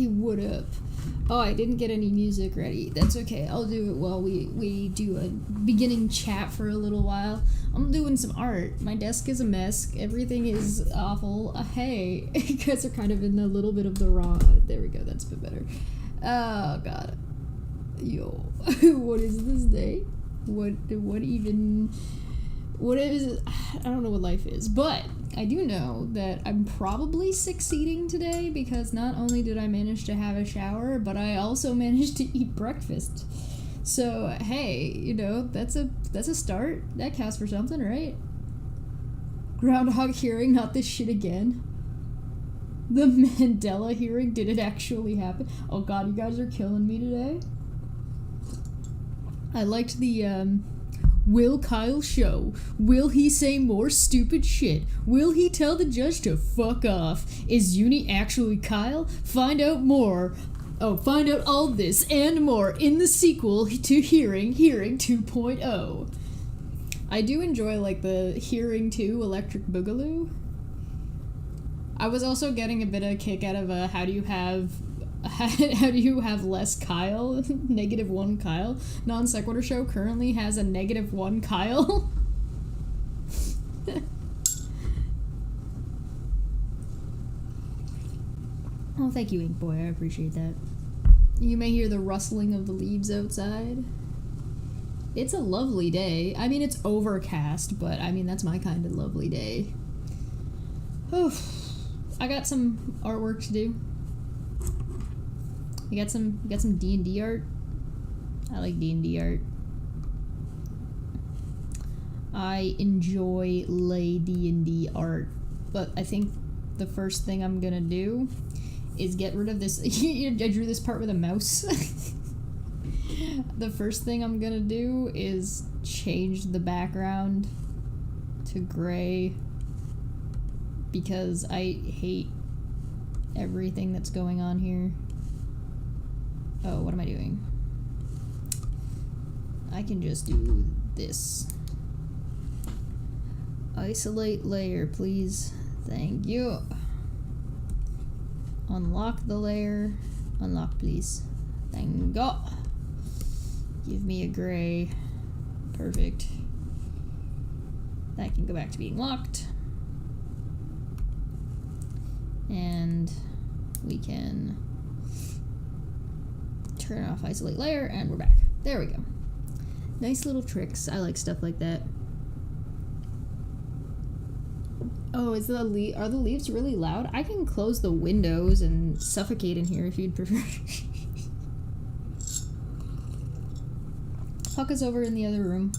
Hey, what up? Oh, I didn't get any music ready. That's okay. I'll do it while we do a beginning chat for a little while. I'm doing some art. My desk is a mess. Everything is awful. Hey, you guys are kind of in a little bit of the raw. There we go. That's a bit better. Oh, God. Yo. What is this day? What is... I don't know what life is, but I do know that I'm probably succeeding today because not only did I manage to have a shower, but I also managed to eat breakfast. So, hey, you know, that's a start. That counts for something, right? Groundhog hearing, not this shit again. The Mandela hearing, did it actually happen? Oh god, you guys are killing me today. I liked the, will Kyle show? Will he say more stupid shit? Will he tell the judge to fuck off? Is Uni actually Kyle? Find out more. Oh, find out all this and more in the sequel to Hearing 2.0. I do enjoy, like, the Hearing 2 Electric Boogaloo. I was also getting a bit of a kick out of how do you have less Kyle? -1 Kyle. Non Sequitur Show currently has a -1 Kyle. Oh, thank you, Ink Boy. I appreciate that. You may hear the rustling of the leaves outside. It's a lovely day. I mean, it's overcast, but I mean, that's my kind of lovely day. Oh, I got some artwork to do. You got some D&D art? I like D&D art. I enjoy lay D&D art, but I think the first thing I'm gonna do is get rid of this. I drew this part with a mouse. The first thing I'm gonna do is change the background to gray because I hate everything that's going on here. Oh, what am I doing? I can just do this. Isolate layer, please. Thank you. Unlock the layer. Unlock, please. Thank God. Give me a gray. Perfect. That can go back to being locked. And we can turn off isolate layer, and we're back. There we go. Nice little tricks. I like stuff like that. Oh, are the leaves really loud? I can close the windows and suffocate in here if you'd prefer. Puck is over in the other room.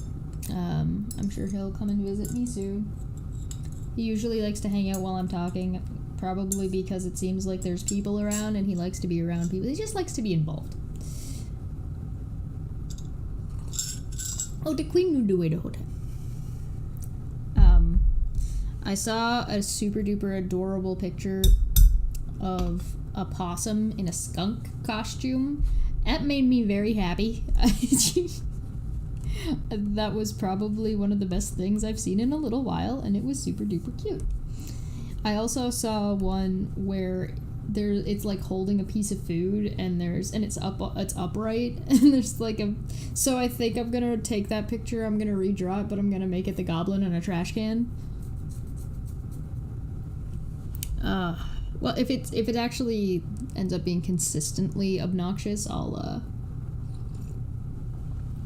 I'm sure he'll come and visit me soon. He usually likes to hang out while I'm talking, probably because it seems like there's people around and he likes to be around people. He just likes to be involved. Oh, the queen knew the way the whole time. I saw a super duper adorable picture of a possum in a skunk costume. That made me very happy. That was probably one of the best things I've seen in a little while, and it was super duper cute. I also saw one where it's like holding a piece of food, and it's upright, and there's like so I think I'm gonna take that picture, I'm gonna redraw it, but I'm gonna make it the Goblin in a trash can. Well, if it actually ends up being consistently obnoxious, I'll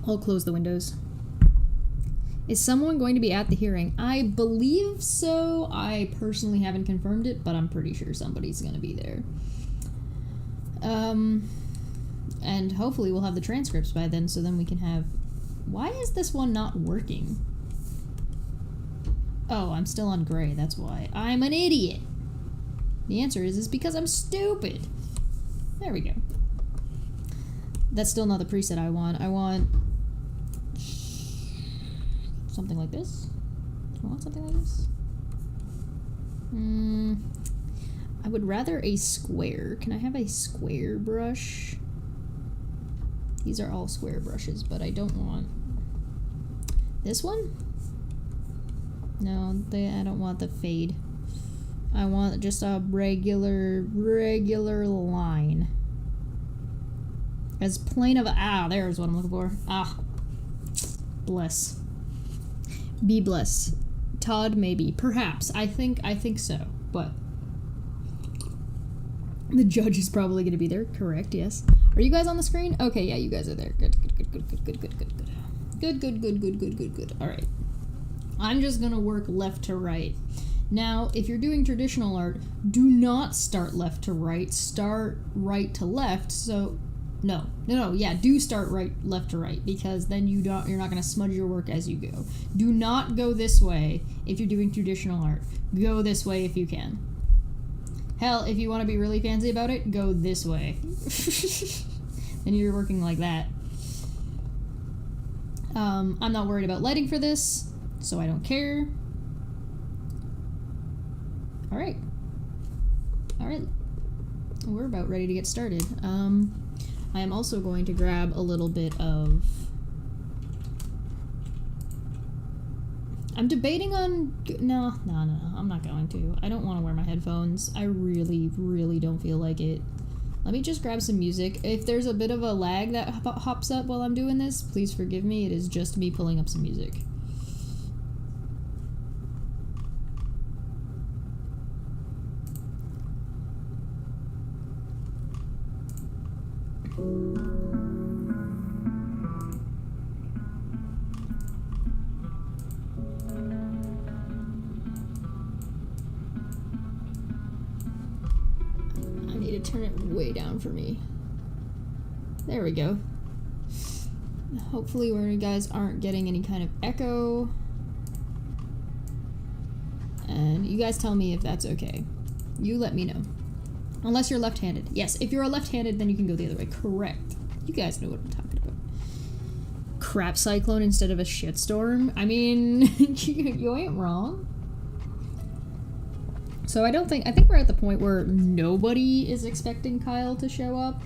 close the windows. Is someone going to be at the hearing? I believe so. I personally haven't confirmed it, but I'm pretty sure somebody's going to be there. And hopefully we'll have the transcripts by then, so then we can have... Why is this one not working? Oh, I'm still on gray, that's why. I'm an idiot! The answer is because I'm stupid. There we go. That's still not the preset I want. I want... something like this. Do I want something like this? I would rather a square. Can I have a square brush? These are all square brushes, but I don't want... This one? No, I don't want the fade. I want just a regular line. As plain of a, there's what I'm looking for. Bless. Be blessed. Todd, maybe. Perhaps. I think so. But the judge is probably going to be there. Correct, yes. Are you guys on the screen? Okay, yeah, you guys are there. Good. Good. All right. I'm just going to work left to right. Now, if you're doing traditional art, do not start left to right. Start right to left. So, no, do start left to right, because then you're not going to smudge your work as you go. Do not go this way if you're doing traditional art. Go this way if you can. Hell, if you want to be really fancy about it, go this way. Then you're working like that. I'm not worried about lighting for this, so I don't care. Alright. We're about ready to get started. I am also going to grab a little bit of... I'm debating on... No, I'm not going to. I don't want to wear my headphones. I really don't feel like it. Let me just grab some music. If there's a bit of a lag that hops up while I'm doing this, please forgive me. It is just me pulling up some music. Turn it way down for me. There we go. Hopefully where you guys aren't getting any kind of echo. And you guys tell me if that's okay. You let me know. Unless you're left-handed. Yes, if you're a left-handed, then you can go the other way. Correct. You guys know what I'm talking about. Crap cyclone instead of a shitstorm. I mean, you ain't wrong. So I think we're at the point where nobody is expecting Kyle to show up.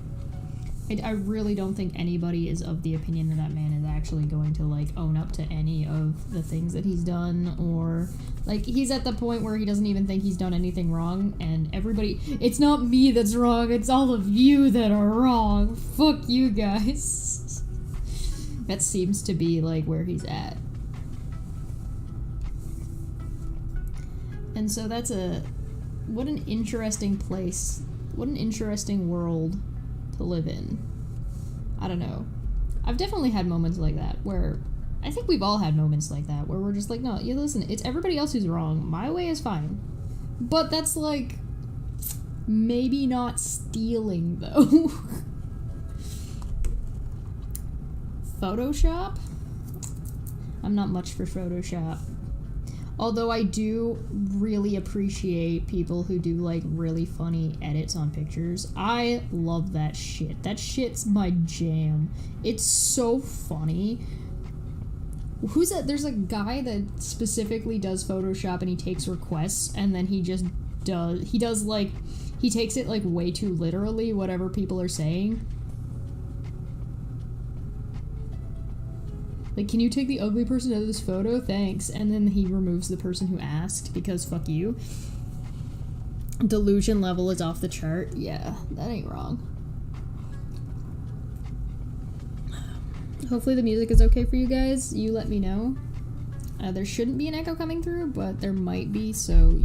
I really don't think anybody is of the opinion that man is actually going to, like, own up to any of the things that he's done, or, like, he's at the point where he doesn't even think he's done anything wrong, and everybody, it's not me that's wrong, it's all of you that are wrong. Fuck you guys. That seems to be, like, where he's at. And so that's what an interesting place, what an interesting world to live in. I don't know. I've definitely had moments like that where, I think we've all had moments like that where we're just like, no, listen, it's everybody else who's wrong. My way is fine. But that's like, maybe not stealing though. Photoshop? I'm not much for Photoshop. Although I do really appreciate people who do, like, really funny edits on pictures. I love that shit. That shit's my jam. It's so funny. Who's that? There's a guy that specifically does Photoshop and he takes requests and then he just does, he takes it, like, way too literally, whatever people are saying. Like, can you take the ugly person out of this photo? Thanks. And then he removes the person who asked, because fuck you. Delusion level is off the chart. Yeah, that ain't wrong. Hopefully the music is okay for you guys. You let me know. There shouldn't be an echo coming through, but there might be, so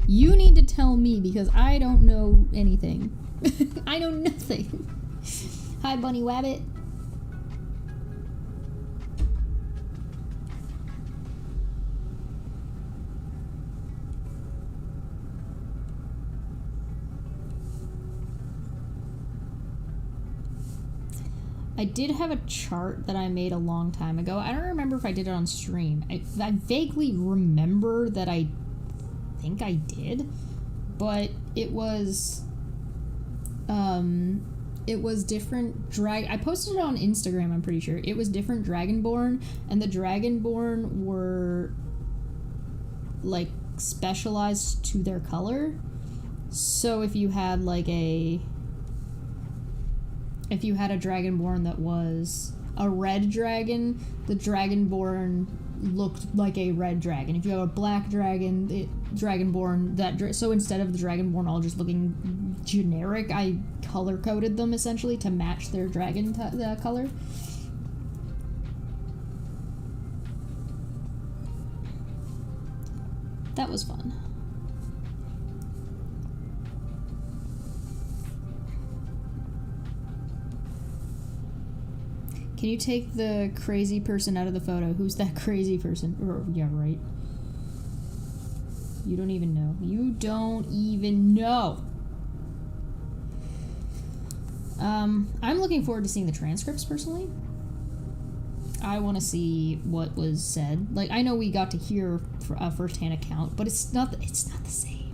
you need to tell me, because I don't know anything. I know nothing. Hi, Bunny Wabbit. I did have a chart that I made a long time ago. I don't remember if I did it on stream. I vaguely remember that I think I did, but it was different I posted it on Instagram, I'm pretty sure. It was different Dragonborn, and the Dragonborn were, like, specialized to their color. So if you had, like, if you had a Dragonborn that was a red dragon, the Dragonborn looked like a red dragon. If you have a black dragon, Dragonborn, so instead of the Dragonborn all just looking generic, I color-coded them, essentially, to match their dragon color. That was fun. Can you take the crazy person out of the photo? Who's that crazy person? Yeah, right. You don't even know. You don't even know. I'm looking forward to seeing the transcripts, personally. I want to see what was said. Like, I know we got to hear a first-hand account, but it's not the same.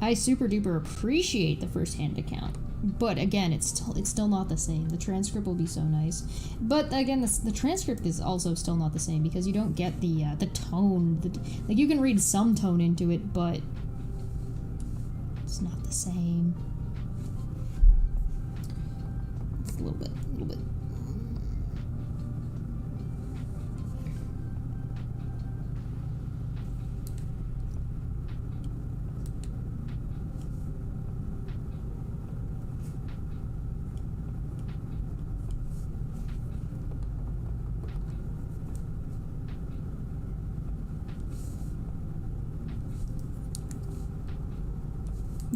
I super duper appreciate the first-hand account, but again, it's still not the same. The transcript will be so nice, but again, the transcript is also still not the same because you don't get the tone. Like, you can read some tone into it, but it's not the same. A little bit.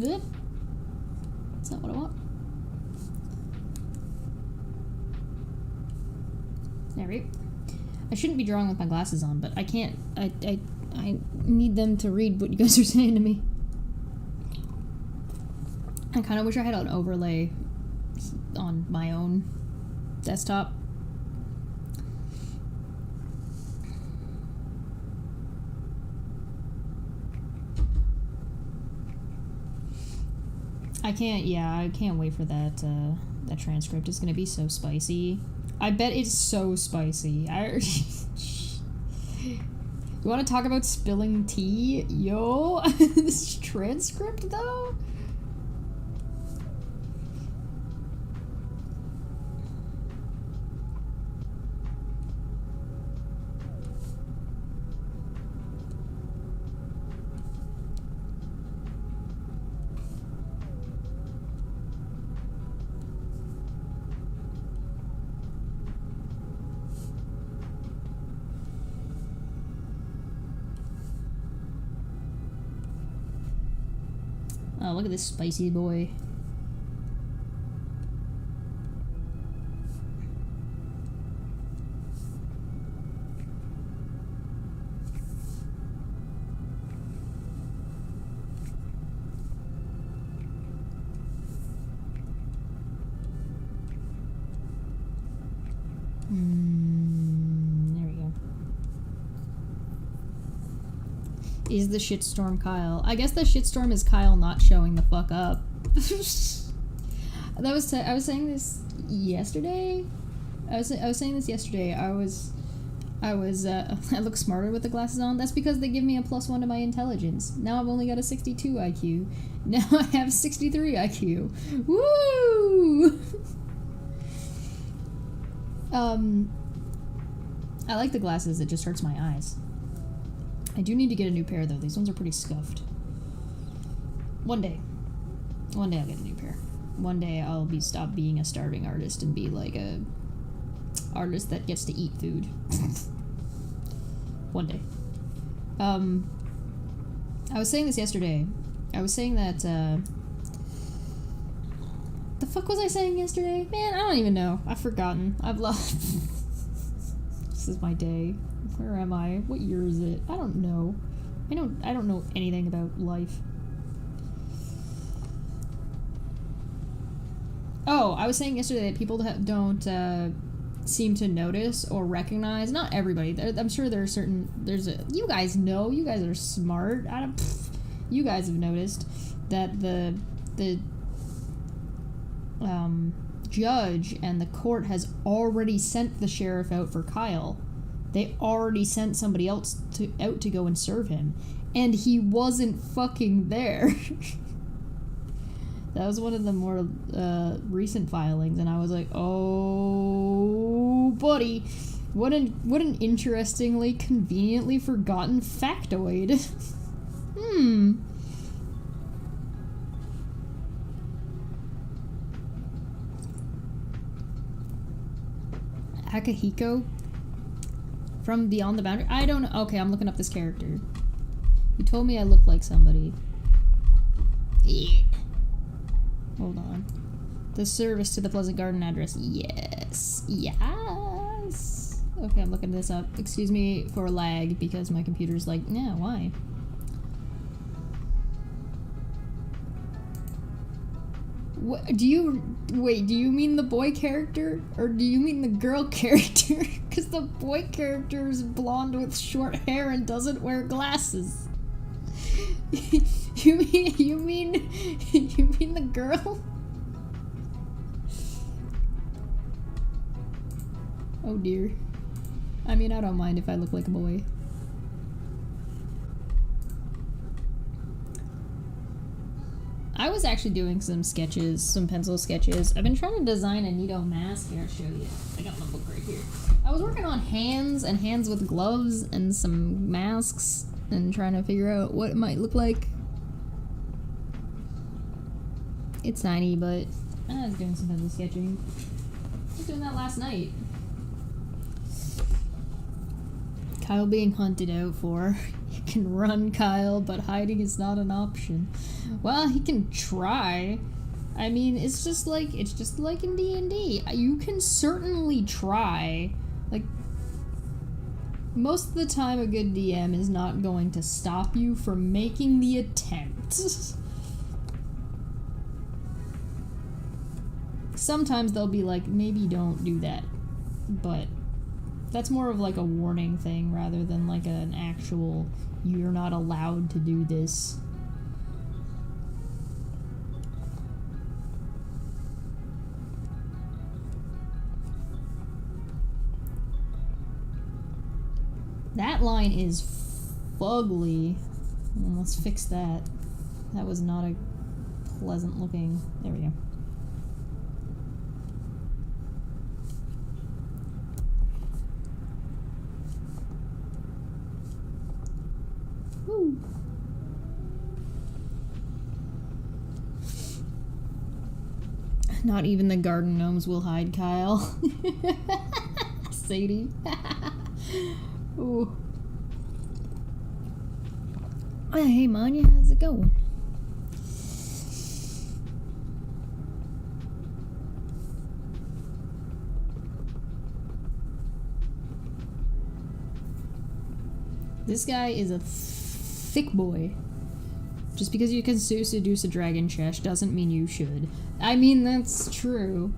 That's not what I want. There we go. I shouldn't be drawing with my glasses on, but I can't. I need them to read what you guys are saying to me. I kind of wish I had an overlay on my own desktop. I can't wait for that transcript. It's gonna be so spicy. I bet it's so spicy. You want to talk about spilling tea? Yo, this transcript though? Oh, look at this spicy boy. There we go. Is the shitstorm Kyle? I guess the shitstorm is Kyle not showing the fuck up. I was saying this yesterday. I was saying this yesterday. I look smarter with the glasses on. That's because they give me a +1 to my intelligence. Now I've only got a 62 IQ. Now I have 63 IQ. Woo! I like the glasses. It just hurts my eyes. I do need to get a new pair, though. These ones are pretty scuffed. One day I'll get a new pair. One day I'll stop being a starving artist and be like a artist that gets to eat food. One day. I was saying this yesterday. I was saying that, the fuck was I saying yesterday? Man, I don't even know. I've forgotten. I've lost. This is my day. Where am I? What year is it? I don't know. I don't know anything about life. Oh, I was saying yesterday that people don't seem to notice or recognize. Not everybody. I'm sure there are certain. You guys know. You guys are smart. You guys have noticed that the judge and the court has already sent the sheriff out for Kyle. They already sent somebody else out to go and serve him, and he wasn't fucking there. That was one of the more recent filings, and I was like, oh, buddy. What an interestingly, conveniently forgotten factoid. Akihiko from Beyond the Boundary? I don't know. Okay, I'm looking up this character. You told me I look like somebody. Yeah. Hold on. The service to the Pleasant Garden address. Yes. Yes. Okay, I'm looking this up. Excuse me for lag because my computer's like, yeah, why? What, do you mean the boy character? Or do you mean the girl character? Because the boy character is blonde with short hair and doesn't wear glasses. You mean the girl? Oh dear. I mean, I don't mind if I look like a boy. I was actually doing some sketches, some pencil sketches. I've been trying to design a Nito mask. Here, I'll show you. I got my book right here. I was working on hands and hands with gloves and some masks and trying to figure out what it might look like. It's tiny, but I was doing some pencil sketching. I was doing that last night. Kyle being hunted out for. You can run, Kyle, but hiding is not an option. Well, he can try. I mean, it's just like in D&D. You can certainly try. Like, most of the time a good DM is not going to stop you from making the attempt. Sometimes they'll be like, maybe don't do that. But that's more of like a warning thing rather than like an actual, you're not allowed to do this. That line is fugly. Well, let's fix that. That was not a pleasant looking. There we go. Woo. Not even the garden gnomes will hide, Kyle. Sadie. Ooh. Hey, Manya, how's it going? This guy is a thick boy. Just because you can seduce a dragon chest doesn't mean you should. I mean, that's true.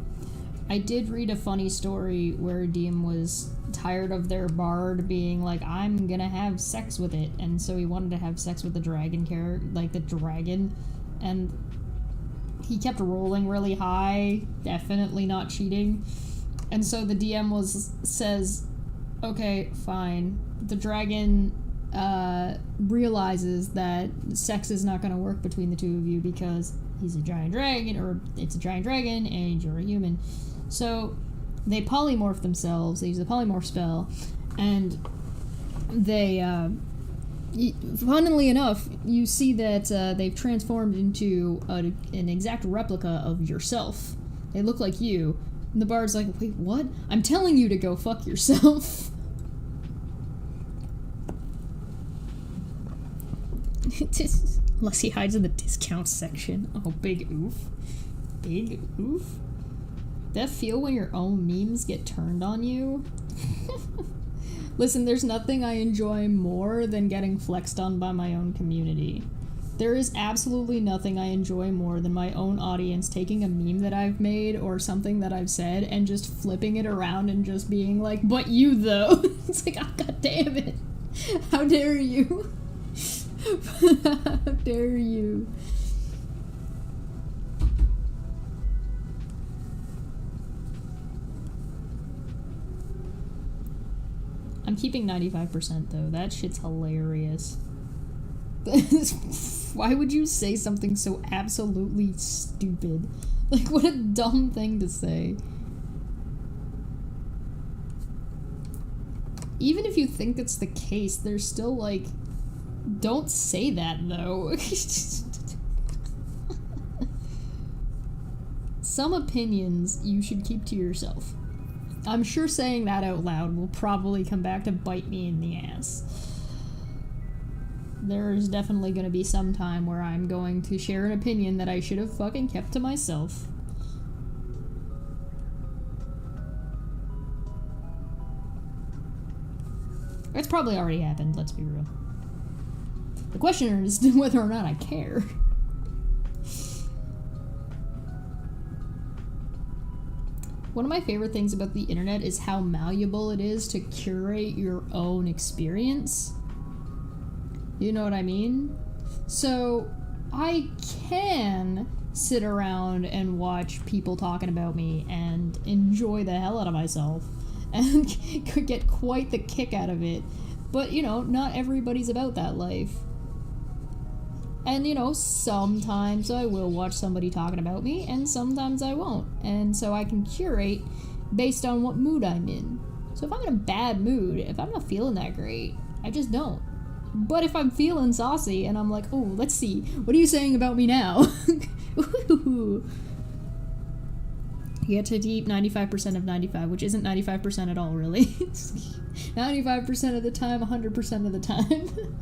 I did read a funny story where DM was tired of their bard being like, I'm gonna have sex with it, and so he wanted to have sex with the dragon character, like the dragon, and he kept rolling really high, definitely not cheating, and so the DM says, okay, fine. The dragon realizes that sex is not gonna work between the two of you because he's a giant dragon, or it's a giant dragon, and you're a human. So they polymorph themselves, they use the polymorph spell, and they, funnily enough, you see that they've transformed into an exact replica of yourself. They look like you. And the bard's like, wait, what? I'm telling you to go fuck yourself. Unless he hides in the discount section. Oh, big oof. Big oof. That feel when your own memes get turned on you? Listen, there's nothing I enjoy more than getting flexed on by my own community. There is absolutely nothing I enjoy more than my own audience taking a meme that I've made or something that I've said and just flipping it around and just being like, but you though. It's like, oh, god damn it. How dare you? How dare you? I'm keeping 95% though. That shit's hilarious. Why would you say something so absolutely stupid? Like, what a dumb thing to say. even if you think it's the case, there's still, like, don't say that, though. Some opinions you should keep to yourself. I'm sure saying that out loud will probably come back to bite me in the ass. There's definitely going to be some time where I'm going to share an opinion that I should have fucking kept to myself. It's probably already happened, let's be real. The question is whether or not I care. One of my favorite things about the internet is how malleable it is to curate your own experience. You know what I mean? So, I can sit around and watch people talking about me and enjoy the hell out of myself and could get quite the kick out of it. But, you know, not everybody's about that life. And, you know, sometimes I will watch somebody talking about me, and sometimes I won't. And so I can curate based on what mood I'm in. So if I'm in a bad mood, if I'm not feeling that great, I just don't. But if I'm feeling saucy, and I'm like, oh, let's see, what are you saying about me now? You get to eat 95% of 95, which isn't 95% at all, really. 95% of the time, 100% of the time.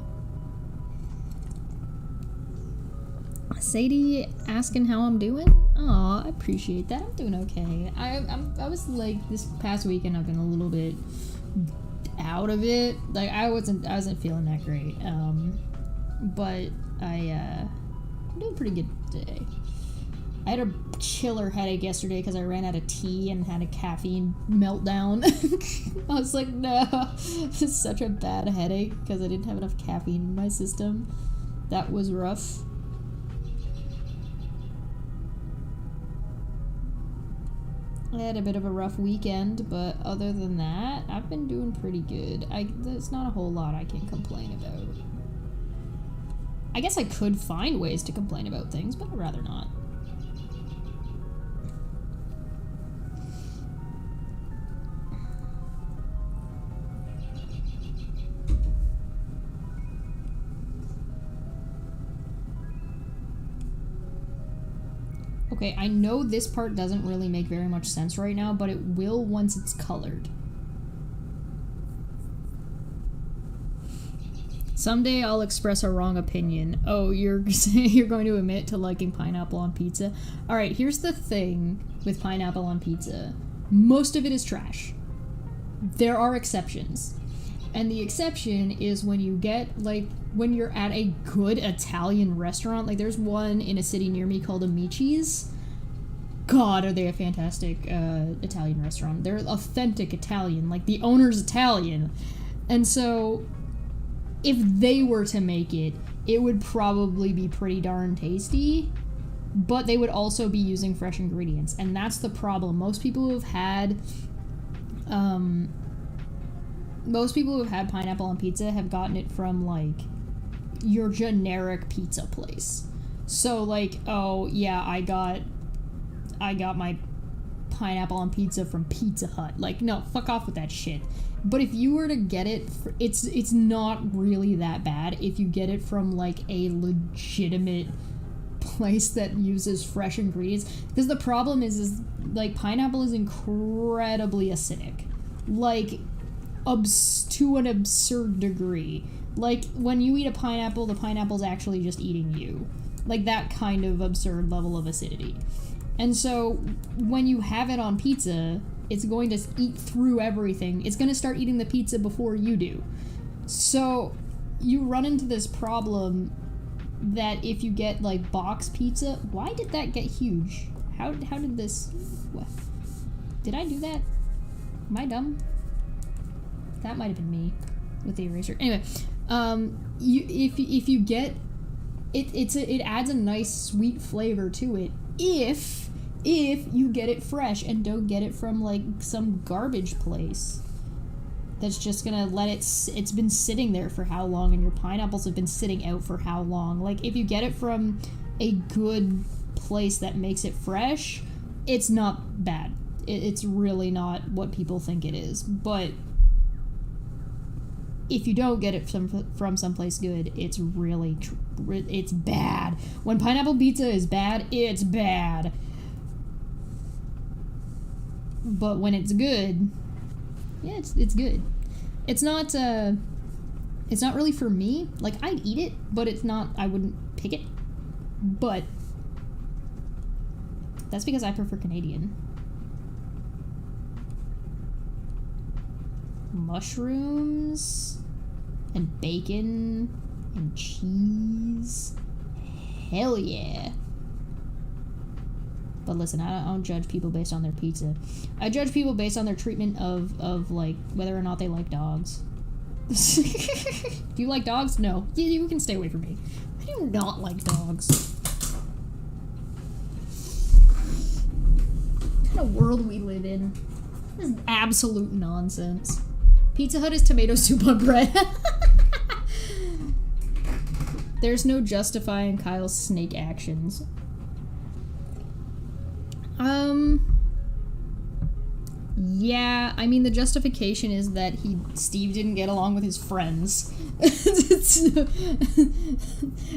Sadie asking how I'm doing? Aw, I appreciate that. I'm doing okay. I was like, this past weekend I've been a little bit out of it. Like, I wasn't feeling that great. But I'm doing pretty good today. I had a killer headache yesterday because I ran out of tea and had a caffeine meltdown. I was like, no, it's such a bad headache because I didn't have enough caffeine in my system. That was rough. I had a bit of a rough weekend, but other than that, I've been doing pretty good. There's not a whole lot I can complain about. I guess I could find ways to complain about things, but I'd rather not. Okay, I know this part doesn't really make very much sense right now, but it will once it's colored. Someday I'll express a wrong opinion. Oh, you're going to admit to liking pineapple on pizza? Alright, here's the thing with pineapple on pizza. Most of it is trash. There are exceptions. And the exception is when you get, like, when you're at a good Italian restaurant. Like, there's one in a city near me called Amici's. God, are they a fantastic Italian restaurant. They're authentic Italian. Like, the owner's Italian. And so, if they were to make it, it would probably be pretty darn tasty. But they would also be using fresh ingredients. And that's the problem. Most people who have had pineapple on pizza have gotten it from, like, your generic pizza place. So, like, oh, yeah, I got my pineapple on pizza from Pizza Hut. Like, no, fuck off with that shit. But if you were to get it, it's not really that bad if you get it from, like, a legitimate place that uses fresh ingredients. Because the problem is, like, pineapple is incredibly acidic. Like, to an absurd degree. Like, when you eat a pineapple, the pineapple's actually just eating you. Like, that kind of absurd level of acidity. And so, when you have it on pizza, it's going to eat through everything. It's going to start eating the pizza before you do. So, you run into this problem that if you get, like, box pizza... Why did that get huge? How did this... What? Did I do that? Am I dumb? That might have been me with the eraser. Anyway, if you get it adds a nice sweet flavor to it if you get it fresh and don't get it from, like, some garbage place that's just gonna let it's been sitting there for how long, and your pineapples have been sitting out for how long. Like, if you get it from a good place that makes it fresh, it's not bad. It's really not what people think it is. But if you don't get it from someplace good, it's really it's bad. When pineapple pizza is bad, it's bad. But when it's good, yeah, it's good. It's not really for me. Like, I'd eat it, but it's not, I wouldn't pick it. But that's because I prefer Canadian. Mushrooms and bacon and cheese. Hell yeah. But listen, I don't judge people based on their pizza. I judge people based on their treatment of like, whether or not they like dogs. Do you like dogs? No. You can stay away from me. I do not like dogs. What kind of world we live in? This is absolute nonsense. Pizza Hut is tomato soup on bread. There's no justifying Kyle's snake actions. Yeah, I mean, the justification is that Steve didn't get along with his friends.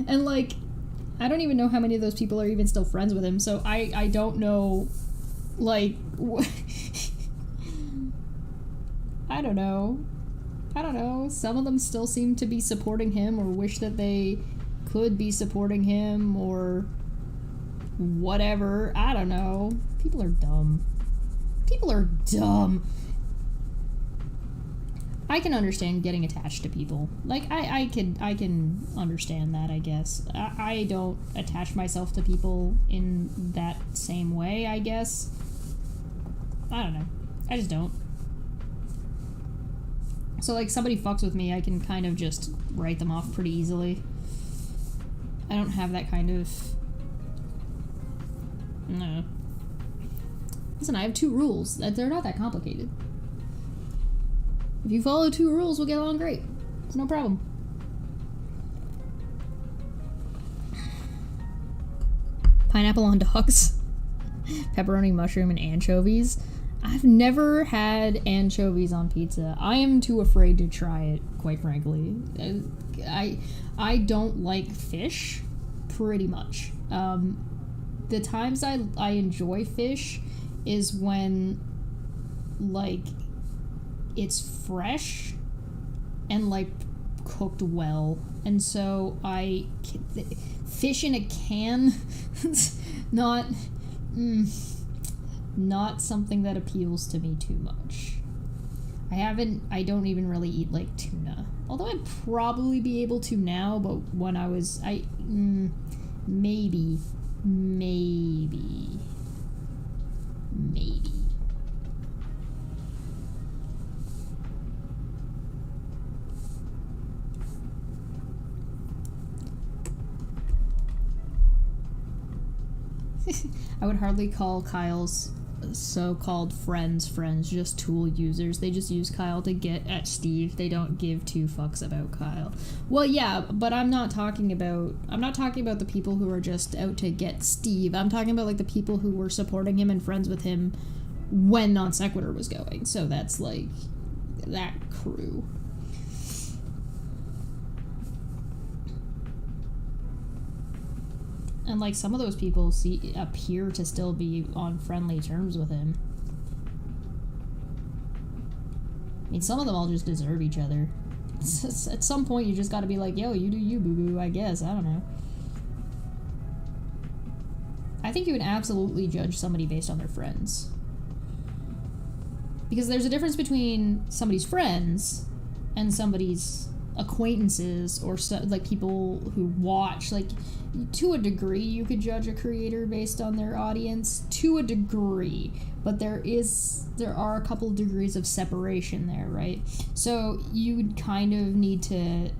And, like, I don't even know how many of those people are even still friends with him, so I don't know, like, I don't know. Some of them still seem to be supporting him or wish that they could be supporting him or whatever. I don't know. People are dumb. I can understand getting attached to people. Like, I can understand that, I guess. I don't attach myself to people in that same way, I guess. I don't know. I just don't. So, like, somebody fucks with me, I can kind of just write them off pretty easily. I don't have that kind of... No. Listen, I have 2 rules. They're not that complicated. If you follow 2 rules, we'll get along great. It's no problem. Pineapple on dogs. Pepperoni, mushroom, and anchovies. I've never had anchovies on pizza. I am too afraid to try it, quite frankly. I don't like fish, pretty much. The times I enjoy fish is when, like, it's fresh and, like, cooked well. And so fish in a can, not something that appeals to me too much. I don't even really eat, like, tuna. Although I'd probably be able to now, but when I was, maybe. I would hardly call Kyle's so-called friends, just tool users. They just use Kyle to get at Steve. They don't give 2 fucks about Kyle. Well, yeah, but I'm not talking about the people who are just out to get Steve. I'm talking about, like, the people who were supporting him and friends with him when Non Sequitur was going. So that's, like, that crew. And, like, some of those people appear to still be on friendly terms with him. I mean, some of them all just deserve each other. At some point, you just gotta be like, yo, you do you, boo-boo, I guess. I don't know. I think you would absolutely judge somebody based on their friends. Because there's a difference between somebody's friends and somebody's acquaintances or like people who watch. Like, to a degree you could judge a creator based on their audience, to a degree, but there are a couple of degrees of separation there, right? So you would kind of need to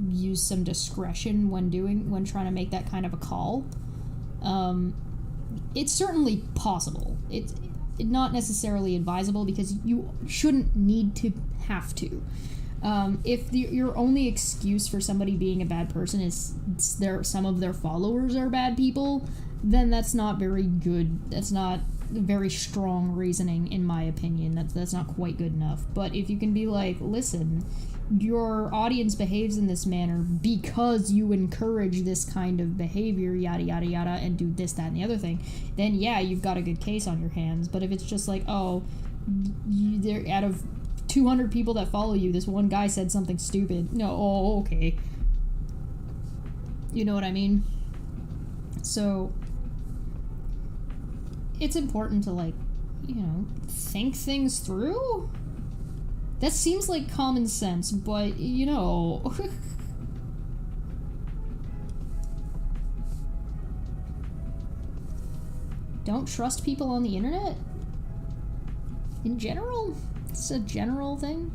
use some discretion when trying to make that kind of a call. It's certainly possible. It's not necessarily advisable because you shouldn't need to have to. If your only excuse for somebody being a bad person is some of their followers are bad people, then that's not very good. That's not very strong reasoning, in my opinion. That's not quite good enough. But if you can be like, listen, your audience behaves in this manner because you encourage this kind of behavior, yada yada yada, and do this, that, and the other thing, then yeah, you've got a good case on your hands. But if it's just like, oh, they're out of 200 people that follow you, this one guy said something stupid. No, oh, okay. You know what I mean? So it's important to, like, you know, think things through. That seems like common sense, but, you know... Don't trust people on the internet? In general? It's a general thing?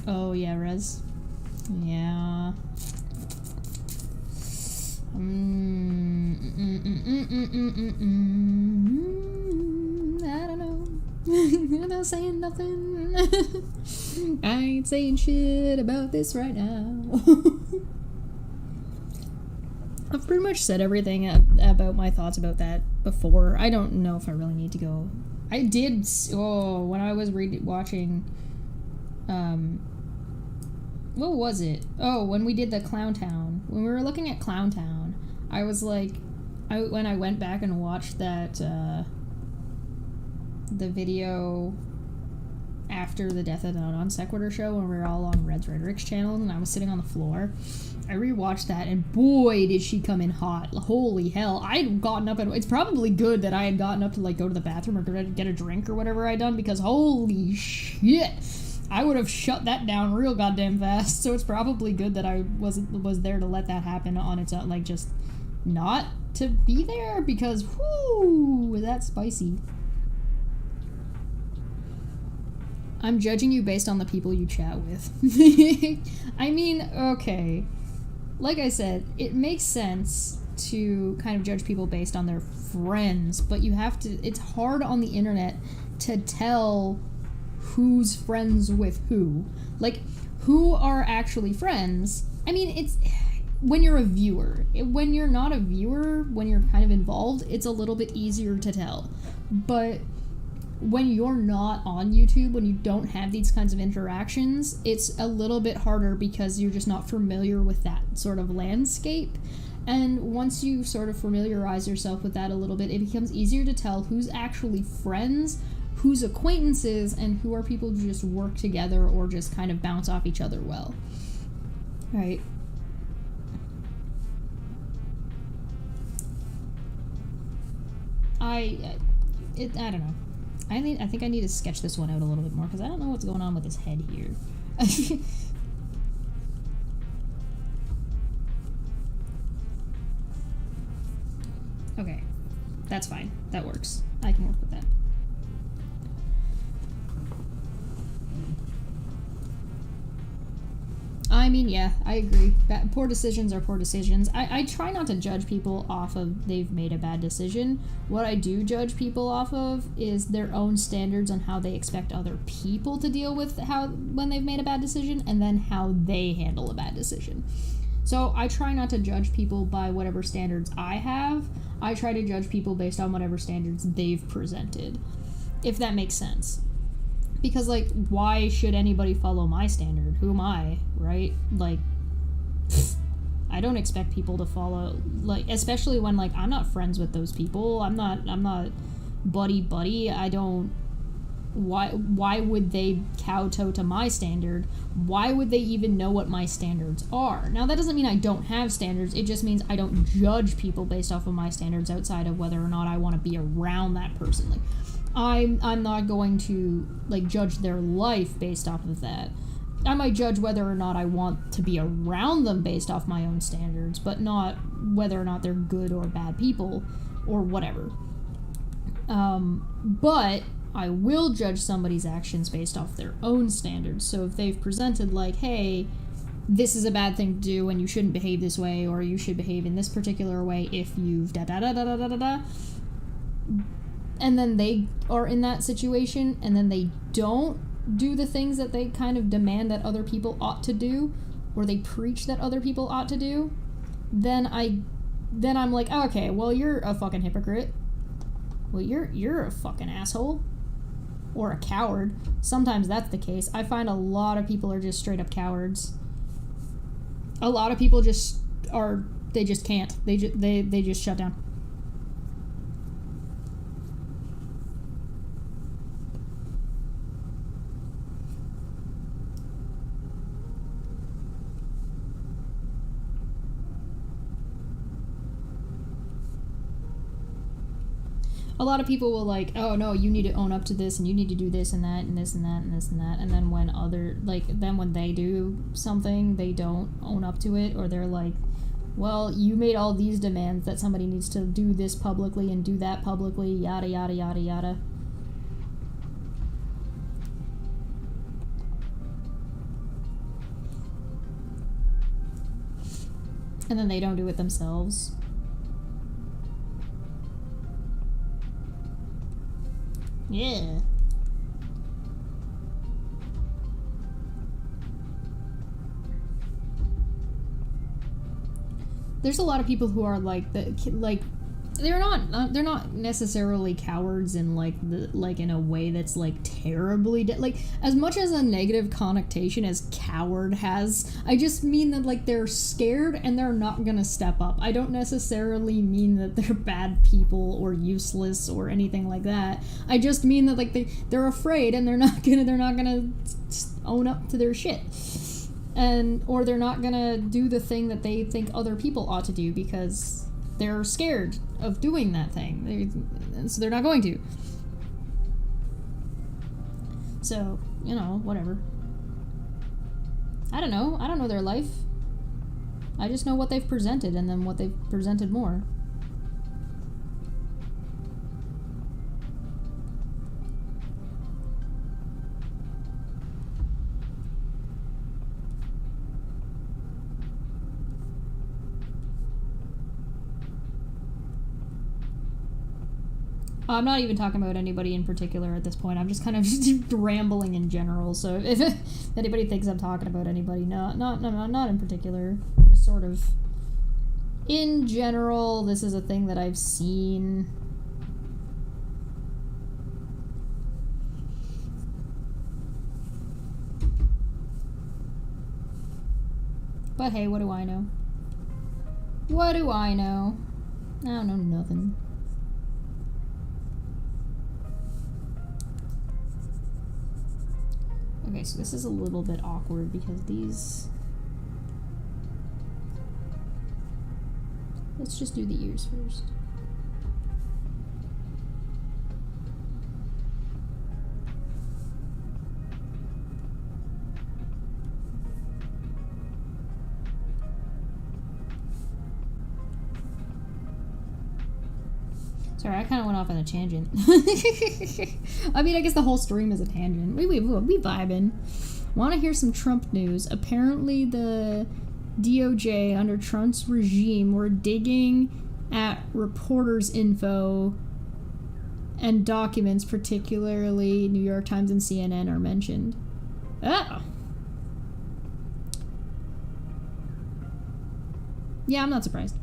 Oh, yeah, Rez. Yeah. I don't know. I'm not saying nothing. I ain't saying shit about this right now. I've pretty much said everything about my thoughts about that before. I don't know if I really need to go. I did, when I was watching, what was it? Oh, when we did the Clown Town. When we were looking at Clown Town, I was like, when I went back and watched that, the video after the Death of the Non Sequitur show when we were all on Red's Rhetoric's channel and I was sitting on the floor, I rewatched that and boy did she come in hot. Holy hell. I had gotten up and it's probably good that I had gotten up to like go to the bathroom or get a drink or whatever I'd done, because holy shit, I would have shut that down real goddamn fast. So it's probably good that I was there to let that happen on its own, like just not to be there, because whoo, that's spicy. I'm judging you based on the people you chat with. I mean, okay. Like I said, it makes sense to kind of judge people based on their friends, but you have to, it's hard on the internet to tell who's friends with who. Like, who are actually friends? I mean, it's, when you're a viewer. When you're not a viewer, when you're kind of involved, it's a little bit easier to tell. But when you're not on YouTube, when you don't have these kinds of interactions, it's a little bit harder because you're just not familiar with that sort of landscape. And once you sort of familiarize yourself with that a little bit, it becomes easier to tell who's actually friends, who's acquaintances, and who are people who just work together or just kind of bounce off each other well. Right? I don't know. I think I need to sketch this one out a little bit more because I don't know what's going on with his head here. Okay, that's fine. That works. I can work with that. I mean, yeah, I agree. Poor decisions are poor decisions. I try not to judge people off of they've made a bad decision. What I do judge people off of is their own standards on how they expect other people to deal with when they've made a bad decision, and then how they handle a bad decision. So I try not to judge people by whatever standards I have. I try to judge people based on whatever standards they've presented, if that makes sense. Because, like, why should anybody follow my standard? Who am I, right? Like, I don't expect people to follow, like, especially when, like, I'm not friends with those people. I'm not buddy. I don't, why would they kowtow to my standard? Why would they even know what my standards are? Now, that doesn't mean I don't have standards. It just means I don't judge people based off of my standards outside of whether or not I want to be around that person. Like, I'm not going to, like, judge their life based off of that. I might judge whether or not I want to be around them based off my own standards, but not whether or not they're good or bad people or whatever. But I will judge somebody's actions based off their own standards. So if they've presented, like, hey, this is a bad thing to do and you shouldn't behave this way, or you should behave in this particular way if you've da-da-da-da-da-da-da, and then they are in that situation, and then they don't do the things that they kind of demand that other people ought to do, or they preach that other people ought to do, then I'm like, okay, well, you're a fucking hypocrite. well, you're a fucking asshole. Or a coward. Sometimes that's the case. I find a lot of people are just straight up cowards. A lot of people just are, they just can't. They just shut down. A lot of people will like, oh no, you need to own up to this, and you need to do this and that and this and that and this and that, and then when they do something, they don't own up to it, or they're like, well, you made all these demands that somebody needs to do this publicly and do that publicly, yada yada yada yada. And then they don't do it themselves. Yeah. There's a lot of people who are like they're not necessarily cowards in in a way that's like terribly like as much as a negative connotation as coward has. I just mean that like they're scared and they're not gonna step up. I don't necessarily mean that they're bad people or useless or anything like that. I just mean that like they're afraid and they're not gonna own up to their shit. Or they're not gonna do the thing that they think other people ought to do because they're scared of doing that thing. So they're not going to. So, whatever. I don't know their life. I just know what they've presented and then what they've presented more. I'm not even talking about anybody in particular at this point. I'm just kind of just rambling in general. So if anybody thinks I'm talking about anybody, no, not in particular. Just sort of in general, this is a thing that I've seen. But hey, what do I know? What do I know? I don't know nothing. Okay, so this is a little bit awkward because these... Let's just do the ears first. Sorry, I kind of went off on a tangent. I mean, I guess the whole stream is a tangent. We vibing. Want to hear some Trump news? Apparently the DOJ under Trump's regime were digging at reporters' info and documents, particularly New York Times and CNN are mentioned. Oh. Yeah, I'm not surprised.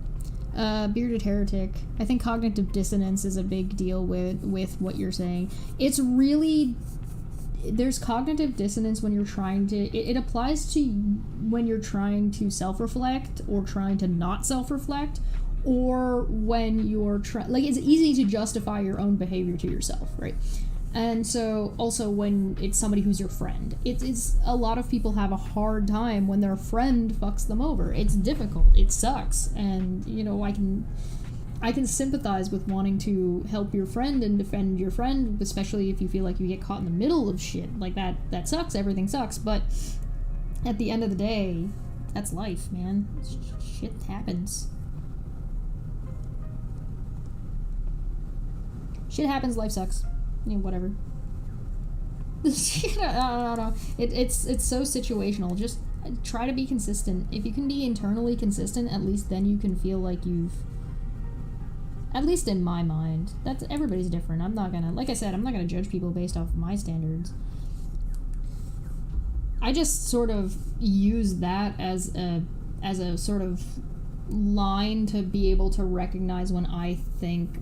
Bearded Heretic. I think cognitive dissonance is a big deal with what you're saying. It's really... There's cognitive dissonance when you're trying to... It applies to when you're trying to self-reflect or trying to not self-reflect, or when you're trying... Like, it's easy to justify your own behavior to yourself, right? And so, also, when it's somebody who's your friend. It's a lot of people have a hard time when their friend fucks them over. It's difficult. It sucks. And, I can sympathize with wanting to help your friend and defend your friend, especially if you feel like you get caught in the middle of shit. Like, that sucks. Everything sucks. But at the end of the day, that's life, man. Shit happens. Shit happens. Life sucks. Whatever. I don't know. It's so situational. Just try to be consistent. If you can be internally consistent, at least then you can feel like you've... At least in my mind. Everybody's different. I'm not gonna... Like I said, I'm not gonna judge people based off of my standards. I just sort of use that as a sort of line to be able to recognize when I think...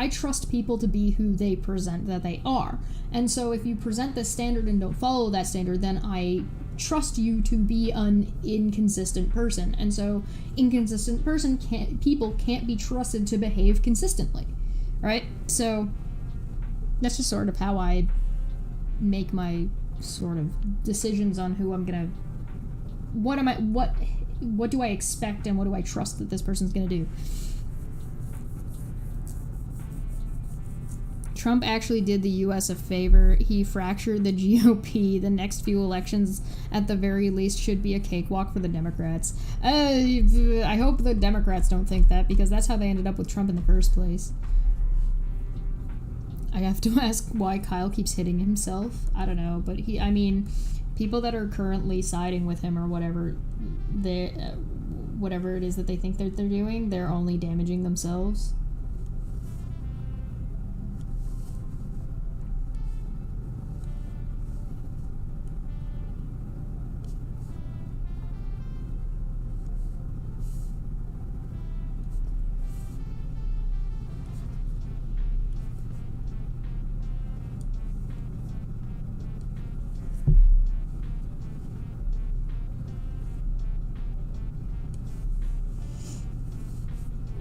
I trust people to be who they present that they are. And so if you present this standard and don't follow that standard, then I trust you to be an inconsistent person. And so people can't be trusted to behave consistently, right? So that's just sort of how I make my sort of decisions on who I'm gonna, what do I expect and what do I trust that this person's gonna do. Trump actually did the U.S. a favor. He fractured the GOP. The next few elections, at the very least, should be a cakewalk for the Democrats. I hope the Democrats don't think that, because that's how they ended up with Trump in the first place. I have to ask why Kyle keeps hitting himself. I don't know, but people that are currently siding with him or whatever, whatever it is that they think that they're doing, they're only damaging themselves.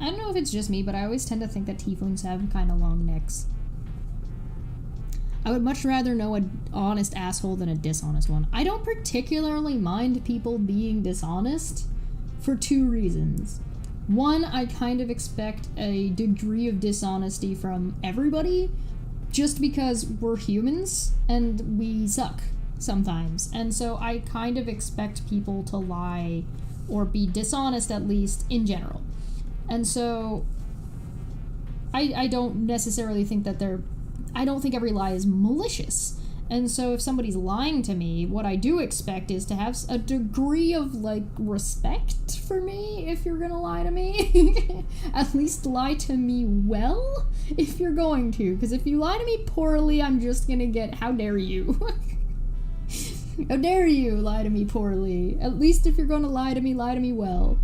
I don't know if it's just me, but I always tend to think that tieflings have kind of long necks. I would much rather know an honest asshole than a dishonest one. I don't particularly mind people being dishonest for two reasons. One, I kind of expect a degree of dishonesty from everybody, just because we're humans and we suck sometimes. And so I kind of expect people to lie or be dishonest, at least in general. And so I don't necessarily think that I don't think every lie is malicious. And so if somebody's lying to me, what I do expect is to have a degree of, like, respect for me if you're gonna lie to me. At least lie to me well if you're going to. Because if you lie to me poorly, I'm just gonna get, how dare you? How dare you lie to me poorly? At least if you're gonna lie to me well.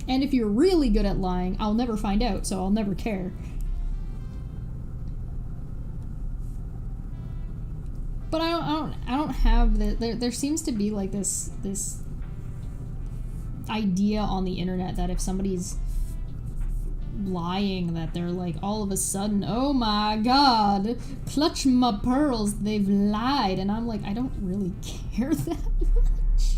And if you're really good at lying, I'll never find out, so I'll never care. But I don't have the, there seems to be like this idea on the internet that if somebody's lying, that they're like all of a sudden, oh my god, clutch my pearls, they've lied. And I'm like, I don't really care that much.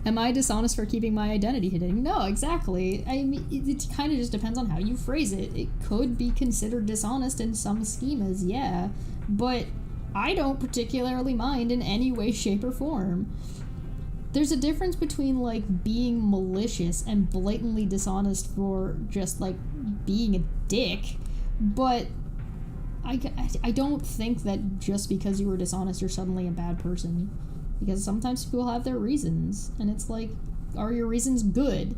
Am I dishonest for keeping my identity hidden? No, exactly. I mean, it kind of just depends on how you phrase it. It could be considered dishonest in some schemas, yeah, but I don't particularly mind in any way, shape, or form. There's a difference between, like, being malicious and blatantly dishonest for just, like, being a dick, but I don't think that just because you were dishonest, you're suddenly a bad person. Because sometimes people have their reasons, and it's like, are your reasons good?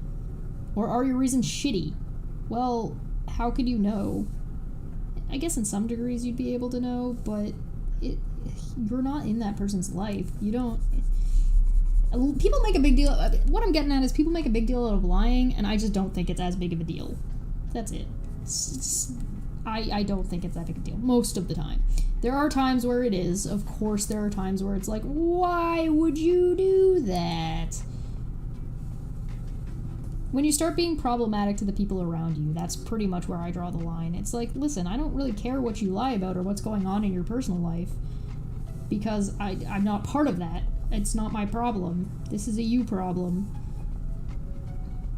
Or are your reasons shitty? Well, how could you know? I guess in some degrees you'd be able to know, but you're not in that person's life. You don't... People make a big deal... What I'm getting at is people make a big deal out of lying, and I just don't think it's as big of a deal. That's it. I don't think it's that big a deal, most of the time. There are times where it is. Of course, there are times where it's like, why would you do that? When you start being problematic to the people around you, that's pretty much where I draw the line. It's like, listen, I don't really care what you lie about or what's going on in your personal life, because I'm not part of that. It's not my problem. This is a you problem.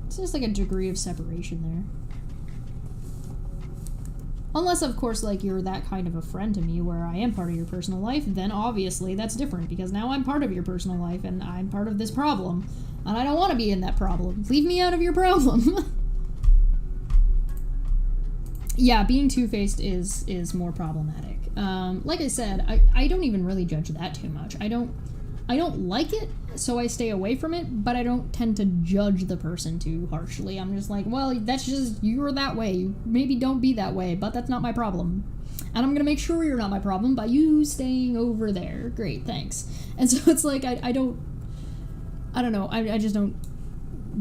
It's just like a degree of separation there. Unless, of course, like, you're that kind of a friend to me where I am part of your personal life, then obviously that's different, because now I'm part of your personal life and I'm part of this problem, and I don't want to be in that problem. Leave me out of your problem. Yeah, being two-faced is more problematic. Like I said, I don't even really judge that too much. I don't like it, so I stay away from it, but I don't tend to judge the person too harshly. I'm just like, well, that's just, you're that way. Maybe don't be that way, but that's not my problem. And I'm gonna make sure you're not my problem by you staying over there. Great, thanks. And so it's like, I don't know, I just don't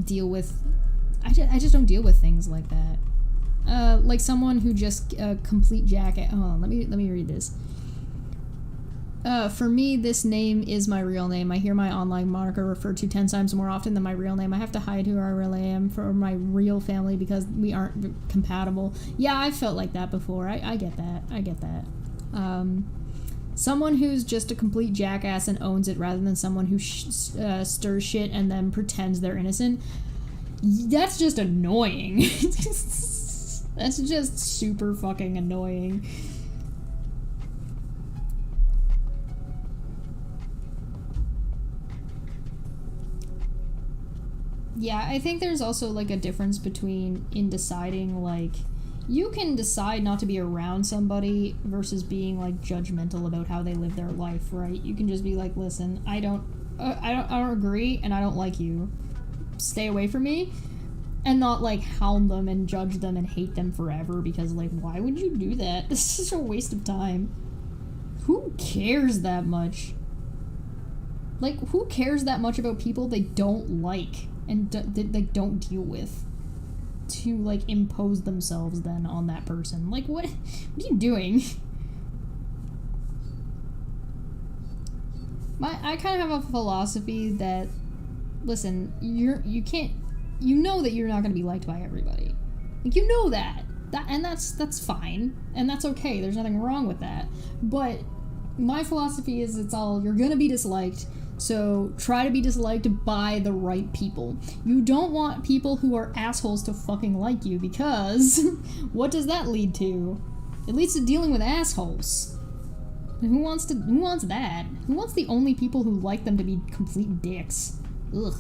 deal with, I just don't deal with things like that. Like someone who just complete jackass. Hold on, let me read this. For me, this name is my real name. I hear my online moniker referred to 10 times more often than my real name. I have to hide who I really am for my real family because we aren't compatible. Yeah, I felt like that before. I get that. I get that. Someone who's just a complete jackass and owns it rather than someone who stirs shit and then pretends they're innocent. That's just annoying. That's just super fucking annoying. Yeah, I think there's also, like, a difference between in deciding, like, you can decide not to be around somebody versus being, like, judgmental about how they live their life, right? You can just be like, listen, I don't agree, and I don't like you. Stay away from me. And not, like, hound them and judge them and hate them forever because, like, why would you do that? This is such a waste of time. Who cares that much? Like, who cares that much about people they don't like and they don't deal with to, like, impose themselves then on that person? Like, what are you doing? I kind of have a philosophy that, listen, you know that you're not going to be liked by everybody. Like, you know that. And that's fine. And that's okay. There's nothing wrong with that. But my philosophy is you're going to be disliked, so try to be disliked by the right people. You don't want people who are assholes to fucking like you, because what does that lead to? It leads to dealing with assholes. Who wants that? Who wants the only people who like them to be complete dicks? Ugh.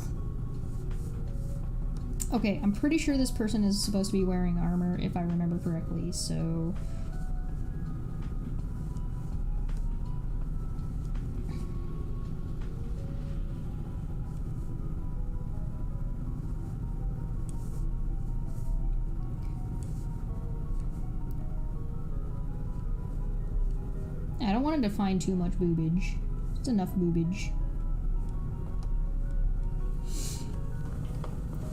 Okay, I'm pretty sure this person is supposed to be wearing armor, if I remember correctly, so... I don't want to define too much boobage. It's enough boobage.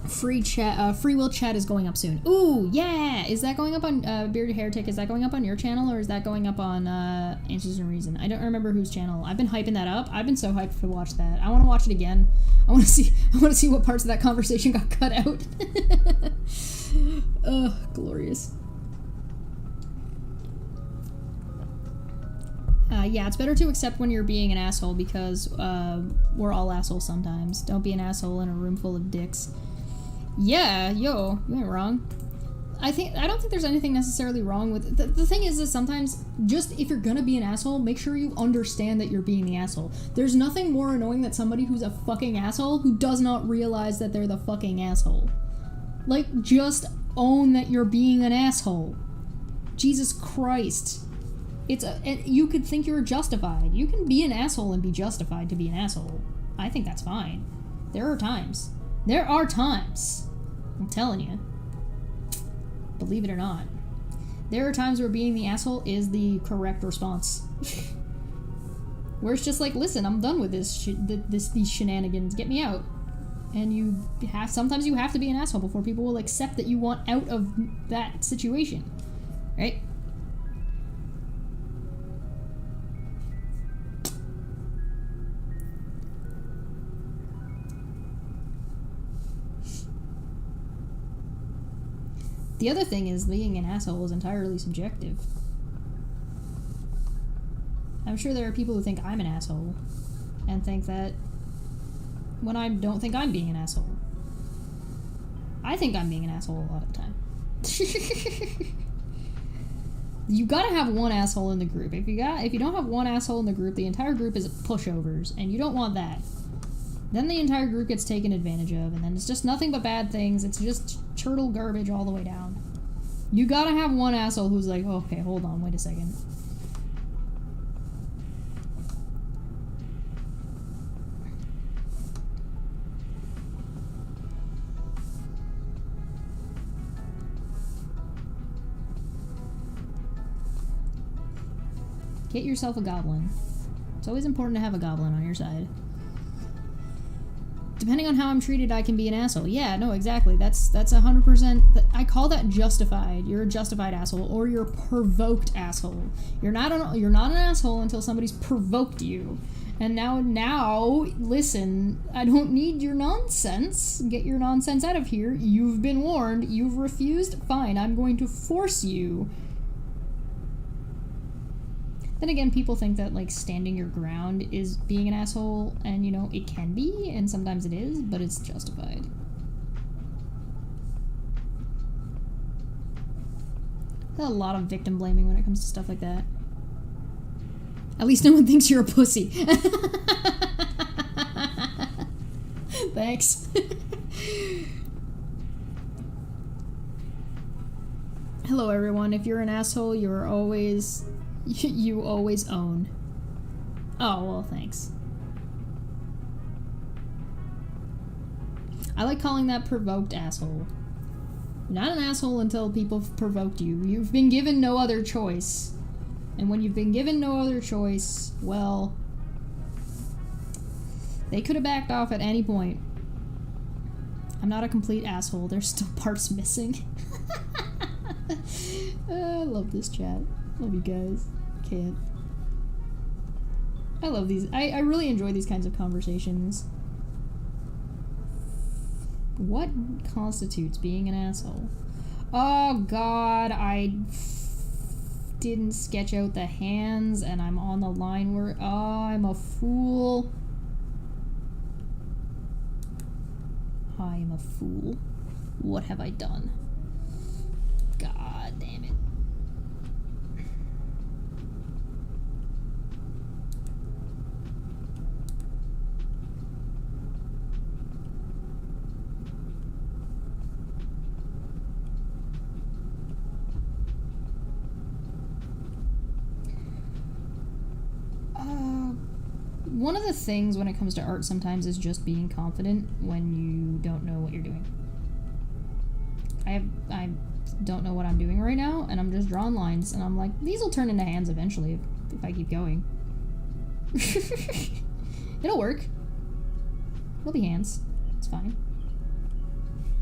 Free will chat is going up soon. Ooh, yeah! Is that going up on Bearded Heretic? Is that going up on your channel, or is that going up on Answers and Reason? I don't remember whose channel. I've been hyping that up. I've been so hyped to watch that. I want to watch it again. I want to see what parts of that conversation got cut out. Ugh, glorious. Yeah, it's better to accept when you're being an asshole because we're all assholes sometimes. Don't be an asshole in a room full of dicks. Yeah, yo, you ain't wrong. I don't think there's anything necessarily wrong with it. The thing is that sometimes, just if you're gonna be an asshole, make sure you understand that you're being the asshole. There's nothing more annoying than somebody who's a fucking asshole who does not realize that they're the fucking asshole. Like, just own that you're being an asshole. Jesus Christ. And you could think you're justified. You can be an asshole and be justified to be an asshole. I think that's fine. There are times. I'm telling you. Believe it or not. There are times where being the asshole is the correct response. Where it's just like, listen, I'm done with these shenanigans. Get me out. And sometimes you have to be an asshole before people will accept that you want out of that situation. Right? The other thing is, being an asshole is entirely subjective. I'm sure there are people who think I'm an asshole, and think that when I don't think I'm being an asshole. I think I'm being an asshole a lot of the time. You gotta have one asshole in the group. If you don't have one asshole in the group, the entire group is pushovers, and you don't want that. Then the entire group gets taken advantage of, and then it's just nothing but bad things. It's just turtle garbage all the way down. You gotta have one asshole who's like, oh, okay, hold on, wait a second. Get yourself a goblin. It's always important to have a goblin on your side. depending on how I'm treated, I can be an asshole. Yeah, no, exactly. That's 100%. I call that justified. You're a justified asshole, or you're a provoked asshole. You're not an asshole until somebody's provoked you. And now, listen, I don't need your nonsense. Get your nonsense out of here. You've been warned. You've refused. Fine, I'm going to force you. Then again, people think that, like, standing your ground is being an asshole, and, you know, it can be, and sometimes it is, but it's justified. There's a lot of victim blaming when it comes to stuff like that. At least no one thinks you're a pussy. Thanks. Hello, everyone. If you're an asshole, you always own. Oh, well, thanks. I like calling that provoked asshole. You're not an asshole until people have provoked you. You've been given no other choice. And when you've been given no other choice, well, they could have backed off at any point. I'm not a complete asshole. There's still parts missing. I love this chat. Love you guys. Can't. I love these. I really enjoy these kinds of conversations. What constitutes being an asshole? Oh god, I didn't sketch out the hands and I'm on the line where... Oh, I'm a fool. I am a fool. What have I done? God damn it. One of the things when it comes to art sometimes is just being confident when you don't know what you're doing. I don't know what I'm doing right now, and I'm just drawing lines, and I'm like, these will turn into hands eventually if I keep going. It'll work. It'll be hands. It's fine.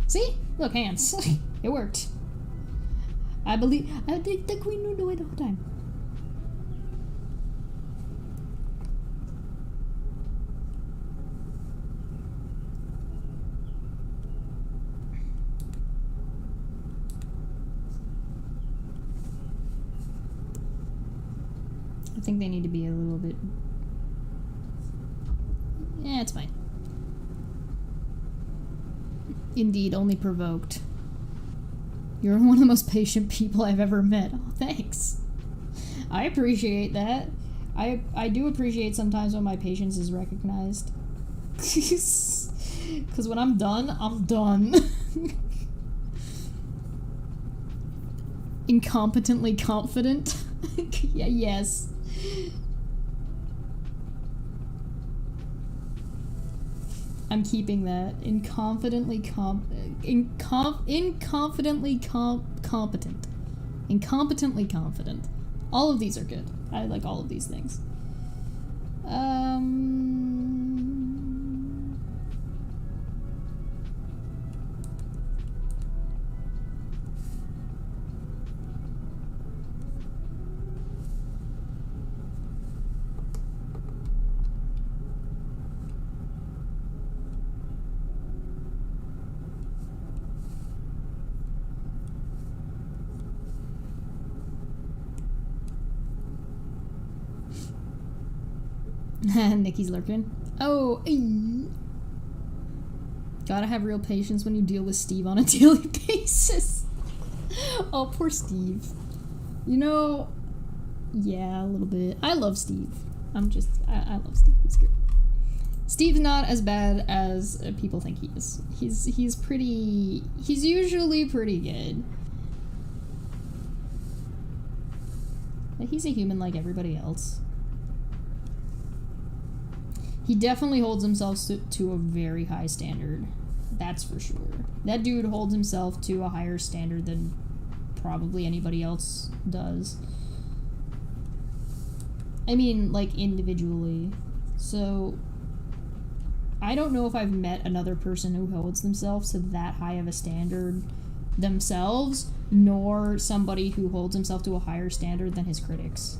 See? Look, hands. It worked. I think the queen knew the way the whole time. I think they need to be a little bit... Yeah, it's fine. Indeed, only provoked. You're one of the most patient people I've ever met. Oh, thanks. I appreciate that. I do appreciate sometimes when my patience is recognized. Because when I'm done, I'm done. Incompetently confident? Yeah, yes. I'm keeping that. Inconfidently competent. Incompetently confident. All of these are good. I like all of these things. Nikki's lurking. Oh, gotta have real patience when you deal with Steve on a daily basis. Oh, poor Steve. You know, yeah, a little bit. I love Steve. I love Steve. He's great. Steve's not as bad as people think he is. He's usually pretty good. But he's a human like everybody else. He definitely holds himself to a very high standard. That's for sure. That dude holds himself to a higher standard than probably anybody else does. I mean, like, individually. So, I don't know if I've met another person who holds themselves to that high of a standard themselves, nor somebody who holds himself to a higher standard than his critics.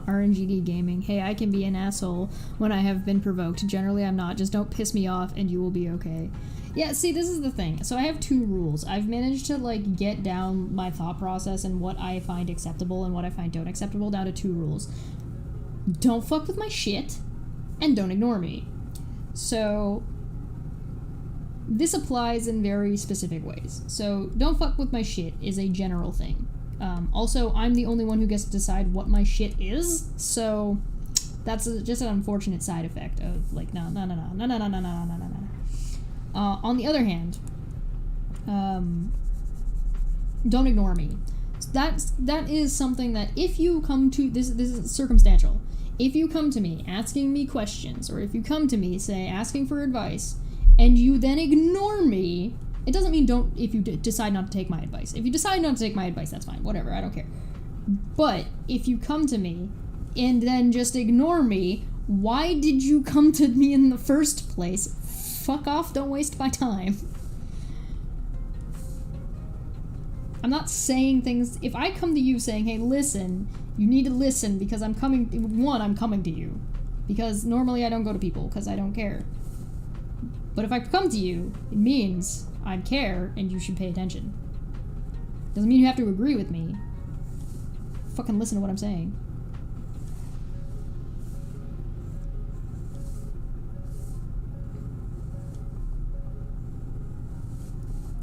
RNGD Gaming. Hey, I can be an asshole when I have been provoked. Generally, I'm not. Just don't piss me off and you will be okay. Yeah, see, this is the thing. So I have 2 rules. I've managed to, like, get down my thought process and what I find acceptable and what I find don't acceptable down to 2 rules. Don't fuck with my shit, and don't ignore me. So this applies in very specific ways. So don't fuck with my shit is a general thing. Also, I'm the only one who gets to decide what my shit is, so that's just an unfortunate side effect of, like, no. On the other hand, don't ignore me. That is something that if you come to, this is circumstantial. If you come to me asking me questions, or if you come to me, say, asking for advice, and you then ignore me, it doesn't mean don't, if you decide not to take my advice. If you decide not to take my advice, that's fine, whatever, I don't care. But if you come to me and then just ignore me, why did you come to me in the first place? Fuck off, don't waste my time. I'm not saying things, if I come to you saying, hey, listen, you need to listen because I'm coming to you. Because normally I don't go to people because I don't care. But if I come to you, it means I care and you should pay attention. Doesn't mean you have to agree with me. Fucking listen to what I'm saying.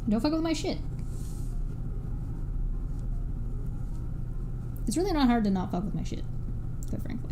Don't fuck with my shit. It's really not hard to not fuck with my shit, quite frankly.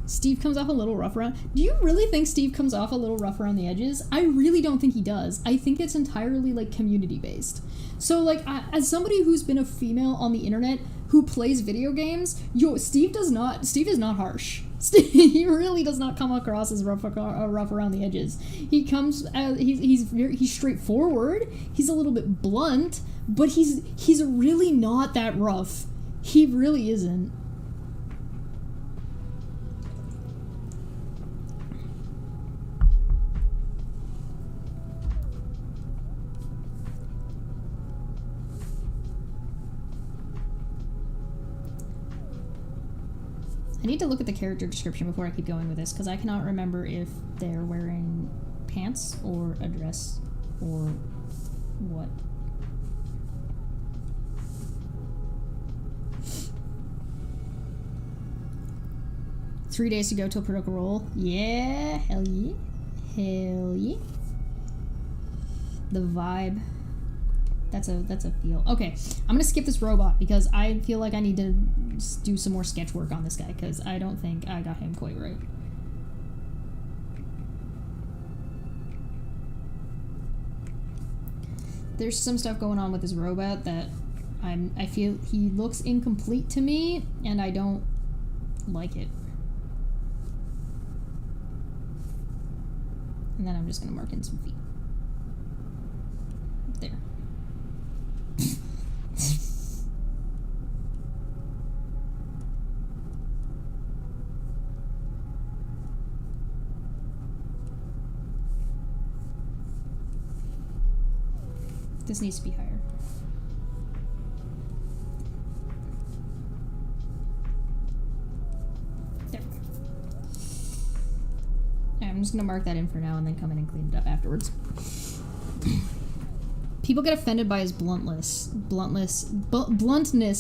Steve comes off a little rough around... Do you really think Steve comes off a little rough around the edges? I really don't think he does. I think it's entirely, like, community-based. So, like, as somebody who's been a female on the internet who plays video games, Steve is not harsh. He really does not come across as rough around the edges. He comes, he's straightforward, he's a little bit blunt, but he's really not that rough. He really isn't. I need to look at the character description before I keep going with this, because I cannot remember if they're wearing pants or a dress or what. Three days to go till critical role. Yeah, hell yeah. Hell yeah. The vibe. That's a feel. Okay, I'm gonna skip this robot because I feel like I need to do some more sketch work on this guy because I don't think I got him quite right. There's some stuff going on with this robot that I feel he looks incomplete to me and I don't like it. And then I'm just gonna mark in some feet. There. This needs to be higher. There. I'm just gonna mark that in for now and then come in and clean it up afterwards. People get offended by his bluntness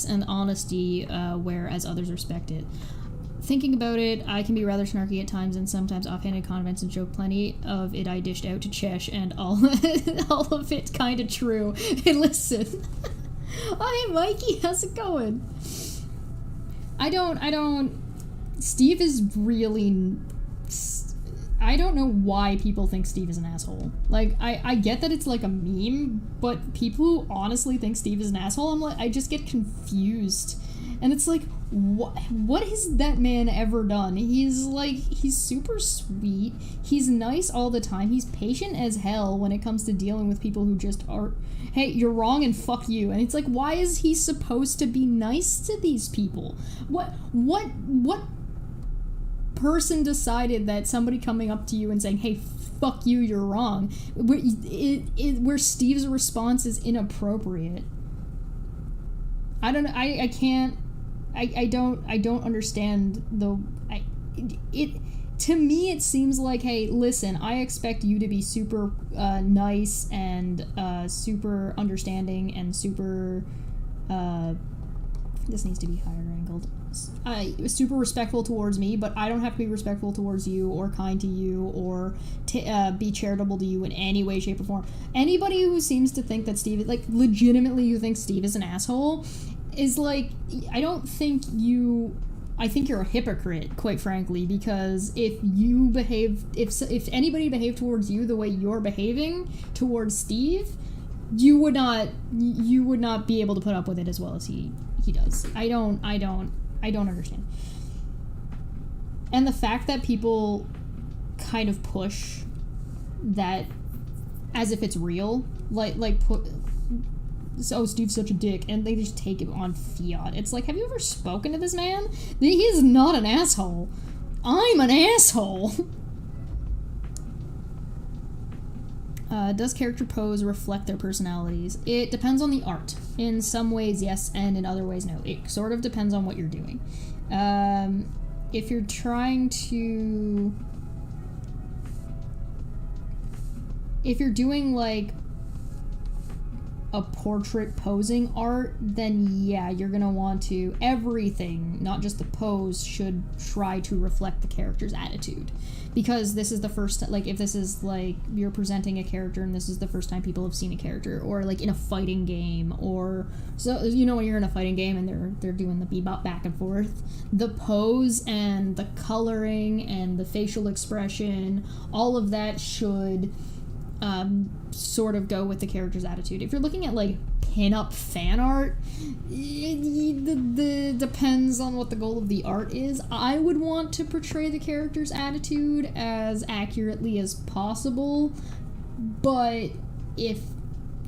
and honesty, whereas others respect it. Thinking about it, I can be rather snarky at times and sometimes offhanded comments and joke. Plenty of it I dished out to Chesh and all of it kinda true. Hey, listen. Oh, hey, Mikey, how's it going? Steve is really... I don't know why people think Steve is an asshole. Like, I get that it's like a meme, but people who honestly think Steve is an asshole, I just get confused. And it's like, what has that man ever done? He's super sweet. He's nice all the time. He's patient as hell when it comes to dealing with people who just are, hey, you're wrong and fuck you. And it's like, why is he supposed to be nice to these people? What person decided that somebody coming up to you and saying, hey, fuck you, you're wrong, where Steve's response is inappropriate? I don't understand to me it seems like, hey, listen, I expect you to be super nice and super understanding and super this needs to be higher angled, super respectful towards me, but I don't have to be respectful towards you or kind to you or be charitable to you in any way, shape, or form. Anybody who seems to think that Steve, like, legitimately you think Steve is an asshole is like, I think you're a hypocrite, quite frankly, because if anybody behaved towards you the way you're behaving towards Steve, you would not be able to put up with it as well as he does. I don't understand. And the fact that people kind of push that as if it's real, oh, Steve's such a dick, and they just take it on fiat. It's like, have you ever spoken to this man? He is not an asshole. I'm an asshole. Does character pose reflect their personalities? It depends on the art. In some ways, yes, and in other ways, no. It sort of depends on what you're doing. If you're doing, like, a portrait posing art, then yeah, you're gonna want to, everything, not just the pose, should try to reflect the character's attitude. Because this is the first, like, if this is, like, you're presenting a character and this is the first time people have seen a character, or, like, in a fighting game, or, so, you know, when you're in a fighting game and they're doing the bebop back and forth, the pose and the coloring and the facial expression, all of that should sort of go with the character's attitude. If you're looking at, like, pin-up fan art, it depends on what the goal of the art is. I would want to portray the character's attitude as accurately as possible, but if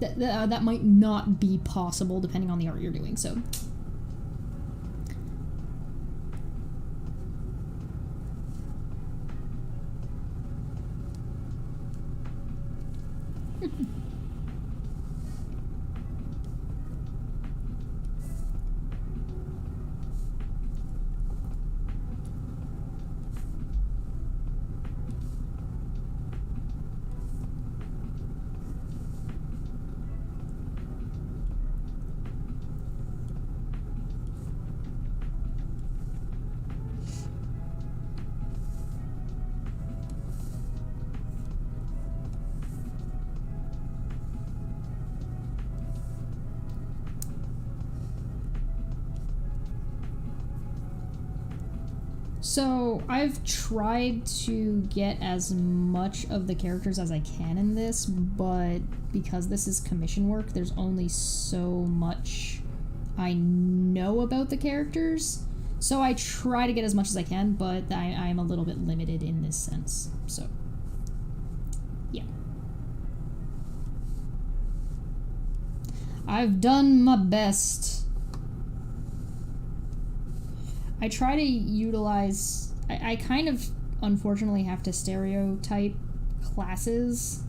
that might not be possible depending on the art you're doing, so... So, I've tried to get as much of the characters as I can in this, but because this is commission work, there's only so much I know about the characters. So I try to get as much as I can, but I'm a little bit limited in this sense. So, yeah. I've done my best. I try to utilize... I kind of, unfortunately, have to stereotype classes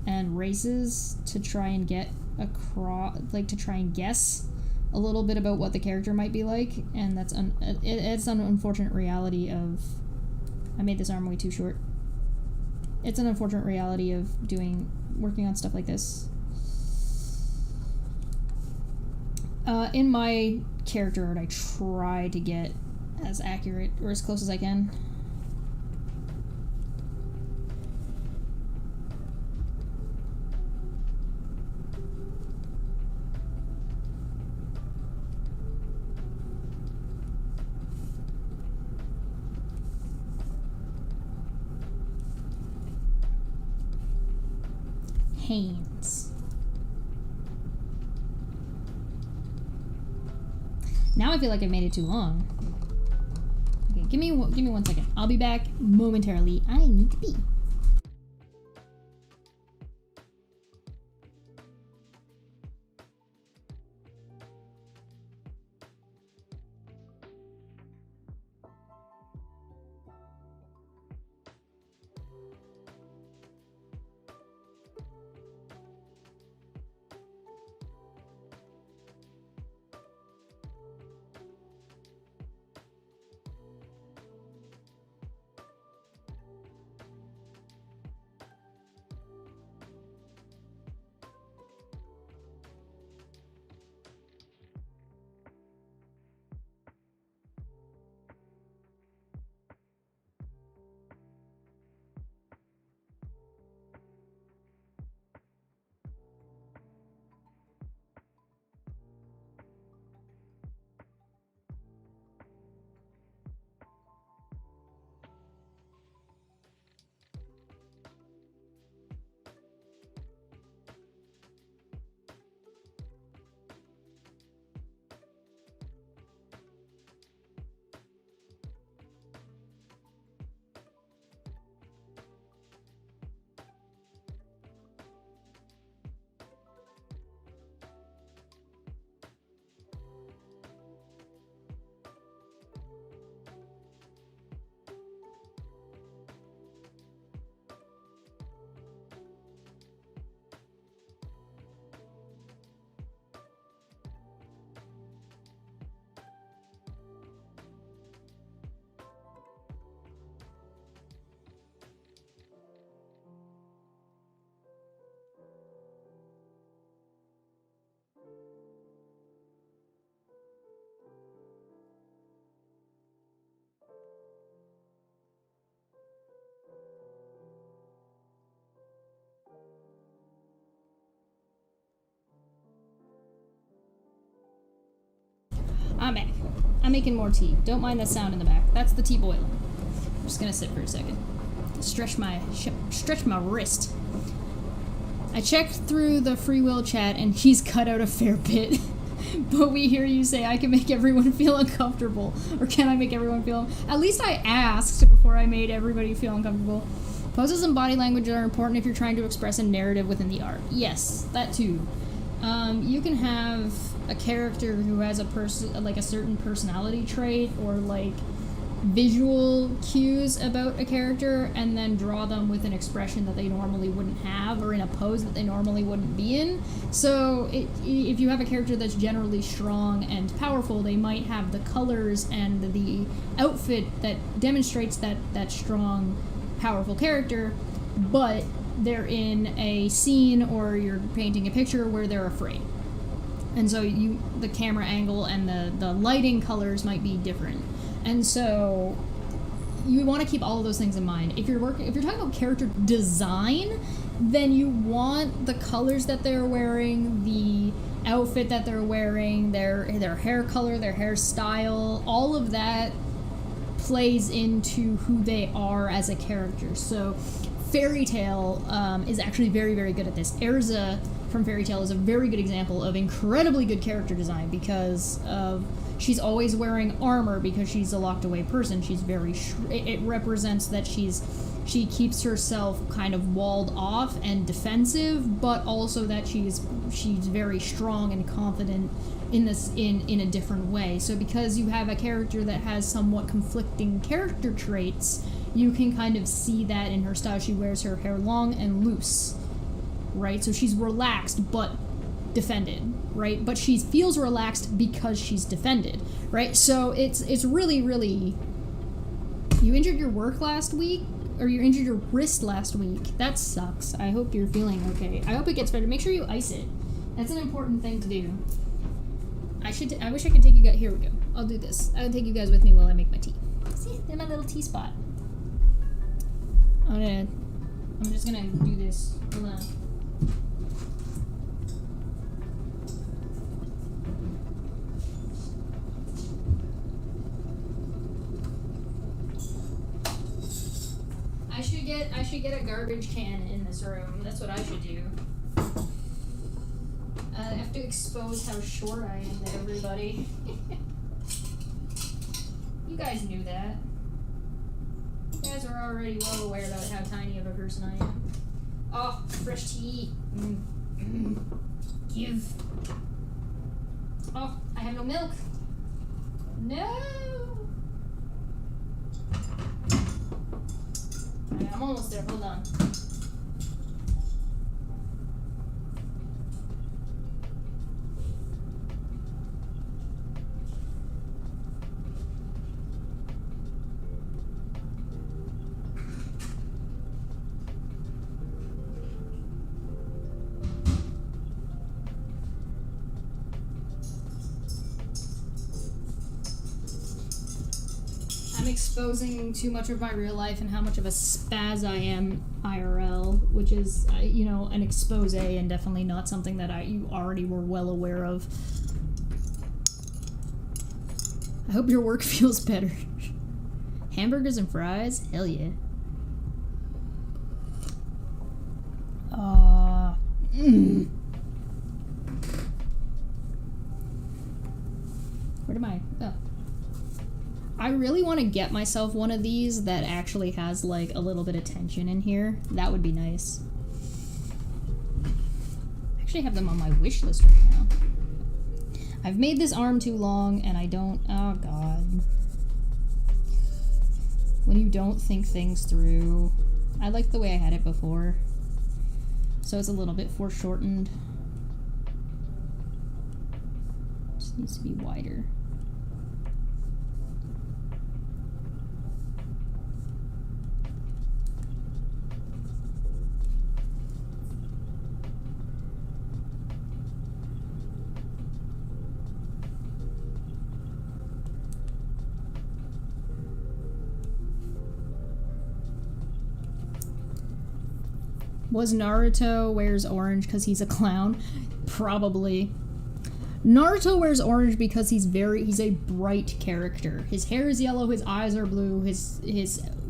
and races to try and get across... Like, to try and guess a little bit about what the character might be like, and that's it's an unfortunate reality of... I made this arm way too short. It's an unfortunate reality of working on stuff like this. In my character art, I try to get as accurate or as close as I can. Haynes. Now I feel like I've made it too long. Okay, give me 1 second. I'll be back momentarily. I need to pee. I'm back. I'm making more tea. Don't mind the sound in the back. That's the tea boiling. I'm just gonna sit for a second. Stretch my wrist. I checked through the free will chat and he's cut out a fair bit. But we hear you say I can make everyone feel uncomfortable. Or can I make everyone feel... At least I asked before I made everybody feel uncomfortable. Poses and body language are important if you're trying to express a narrative within the art. Yes, that too. You can have a character who has a certain personality trait or like visual cues about a character and then draw them with an expression that they normally wouldn't have or in a pose that they normally wouldn't be in. So if you have a character that's generally strong and powerful, they might have the colors and the outfit that demonstrates that strong, powerful character, but they're in a scene or you're painting a picture where they're afraid. And so the camera angle and the lighting colors might be different. And so you want to keep all of those things in mind. If you're talking about character design, then you want the colors that they're wearing, the outfit that they're wearing, their hair color, their hairstyle, all of that plays into who they are as a character. So Fairy Tail is actually very, very good at this. Erza from Fairy Tail is a very good example of incredibly good character design because she's always wearing armor because she's a locked away person. She's very it represents that she keeps herself kind of walled off and defensive, but also that she's very strong and confident in a different way. So because you have a character that has somewhat conflicting character traits, you can kind of see that in her style. She wears her hair long and loose, right? So she's relaxed but defended, right? But she feels relaxed because she's defended, right? So it's really, really... You injured your work last week? Or you injured your wrist last week. That sucks. I hope you're feeling okay. I hope it gets better. Make sure you ice it. That's an important thing to do. I wish I could take you guys... Here we go. I'll do this. I'll take you guys with me while I make my tea. See? There's my little tea spot. I'm just gonna do this. Hold on. I should get a garbage can in this room. That's what I should do. I have to expose how short I am to everybody. You guys knew that. You guys are already well aware about how tiny of a person I am. Oh, fresh tea. Give. Oh, I have no milk. No! Alright, I'm almost there. Hold on. I'm exposing too much of my real life and how much of a spaz I am IRL, which is, you know, an expose and definitely not something that you already were well aware of. I hope your work feels better. Hamburgers and fries? Hell yeah. Where am I? Oh. I really want to get myself one of these that actually has, like, a little bit of tension in here. That would be nice. I actually have them on my wish list right now. I've made this arm too long, and I don't... Oh, God. When you don't think things through... I like the way I had it before. So it's a little bit foreshortened. Just needs to be wider. Was Naruto wears orange because he's a clown? Probably. Naruto wears orange because he's a bright character. His hair is yellow, his eyes are blue, his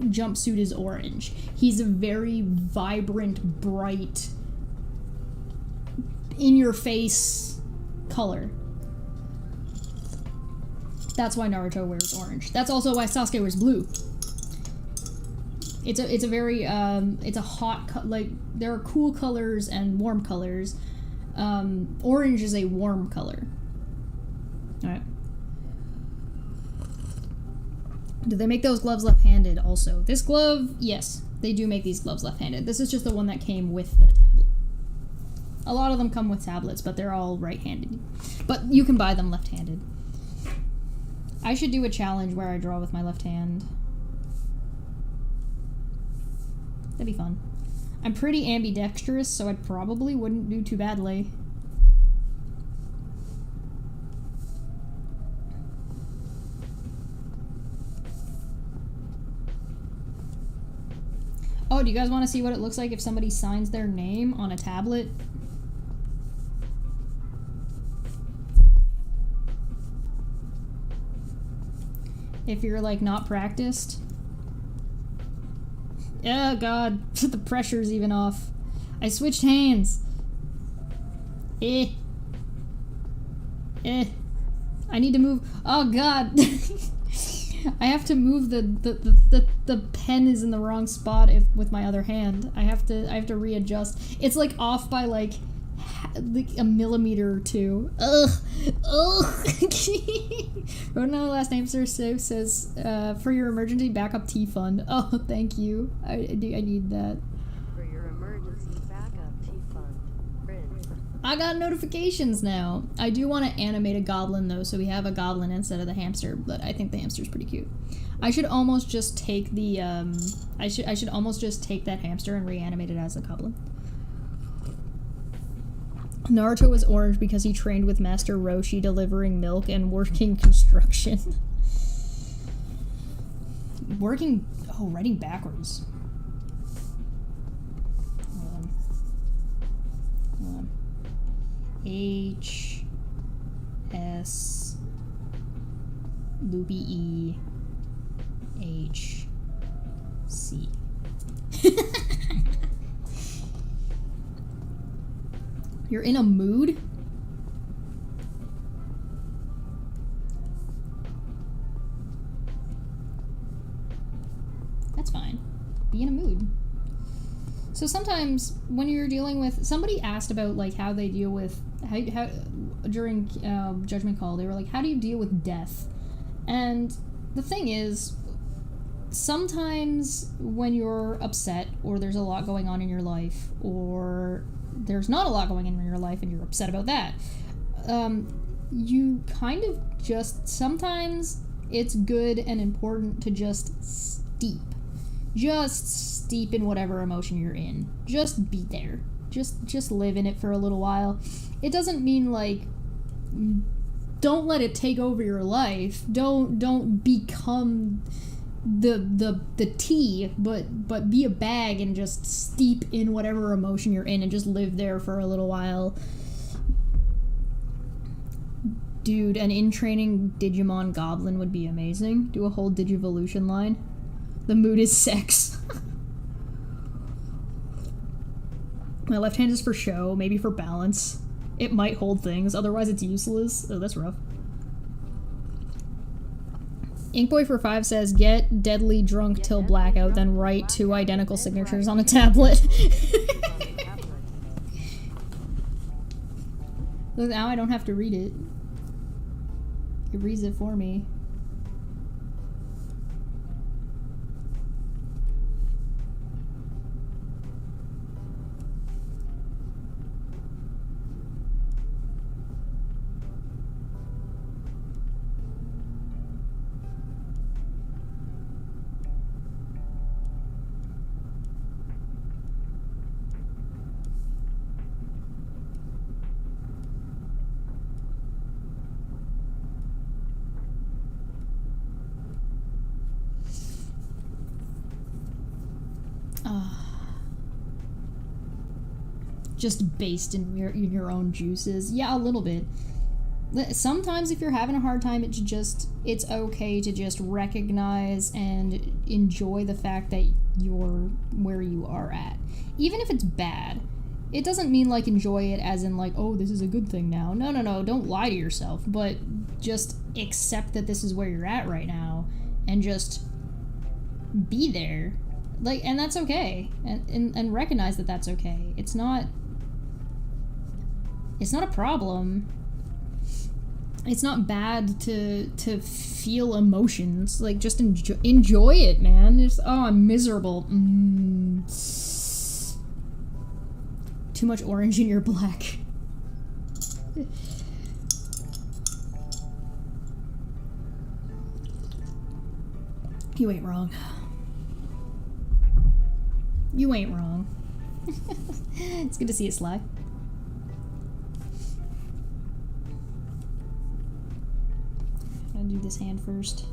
jumpsuit is orange. He's a very vibrant, bright, in-your-face color. That's why Naruto wears orange. That's also why Sasuke wears blue. It's a very, it's a hot, like, there are cool colors and warm colors. Orange is a warm color. Alright. Do they make those gloves left-handed also? This glove, yes, they do make these gloves left-handed. This is just the one that came with the tablet. A lot of them come with tablets, but they're all right-handed. But you can buy them left-handed. I should do a challenge where I draw with my left hand. That'd be fun. I'm pretty ambidextrous, so I probably wouldn't do too badly. Oh, do you guys want to see what it looks like if somebody signs their name on a tablet? If you're, like, not practiced. Oh god, the pressure's even off. I switched hands. I need to move. Oh god. I have to move the pen is in the wrong spot with my other hand. I have to readjust. It's like off by like a millimeter or two. Ugh. Rono last name sir says for your emergency backup tea fund. Oh, thank you. I need that. For your emergency backup tea fund. Print. I got notifications now. I do want to animate a goblin though, so we have a goblin instead of the hamster, but I think the hamster's pretty cute. I should almost just take the I should almost just take that hamster and reanimate it as a goblin. Naruto was orange because he trained with Master Roshi delivering milk and working construction. Writing backwards. Hold on. H S loopy E H C. You're in a mood? So sometimes when you're dealing with, somebody asked about like how they deal with how during Judgment Call, they were like, how do you deal with death? And the thing is, sometimes when you're upset or there's a lot going on in your life, or there's not a lot going on in your life and you're upset about that, you kind of just, sometimes it's good and important to just steep in whatever emotion you're in. Just be there. Just live in it for a little while. It doesn't mean like, don't let it take over your life. Don't become the tea, but be a bag and just steep in whatever emotion you're in and just live there for a little while. Dude, an in-training Digimon Goblin would be amazing. Do a whole Digivolution line. The mood is sex. My left hand is for show, maybe for balance. It might hold things, otherwise it's useless. Oh, that's rough. Inkboy45 says, get deadly drunk till blackout, then write 2 identical signatures on a tablet. Look, now I don't have to read it. It reads it for me. Just based in your own juices. Yeah, a little bit. Sometimes if you're having a hard time, it's okay to just recognize and enjoy the fact that you're where you are at. Even if it's bad. It doesn't mean like enjoy it as in like, oh, this is a good thing now. No, don't lie to yourself, but just accept that this is where you're at right now and just be there. Like, and that's okay. And recognize that that's okay. It's not a problem. It's not bad to feel emotions. Like, just enjoy it, man. Just, oh, I'm miserable. Too much orange in your black. You ain't wrong. You ain't wrong. It's good to see you, Sly. I'm gonna do this hand first.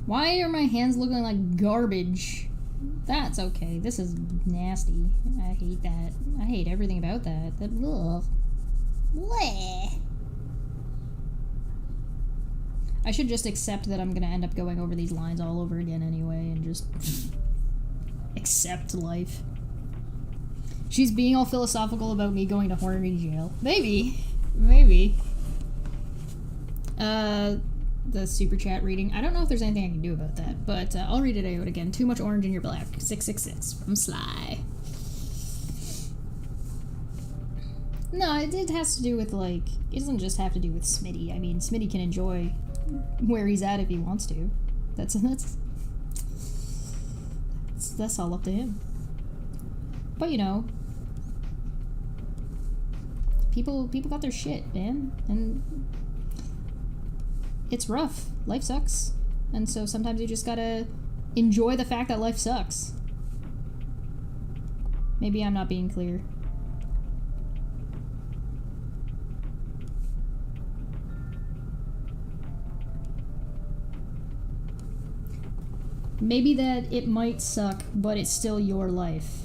Why are my hands looking like garbage? That's okay. This is nasty. I hate that. I hate everything about that. That, ugh. Bleh. I should just accept that I'm gonna end up going over these lines all over again anyway and just accept life. She's being all philosophical about me going to horny jail. Maybe. Maybe. The super chat reading. I don't know if there's anything I can do about that, but I'll read it out again. Too much orange in your black. 666 from Sly. No, it has to do with, like, it doesn't just have to do with Smitty. I mean, Smitty can enjoy where he's at if he wants to. That's all up to him. But, you know, people got their shit, man, and it's rough. Life sucks. And so sometimes you just gotta enjoy the fact that life sucks. Maybe I'm not being clear. Maybe that it might suck, but it's still your life.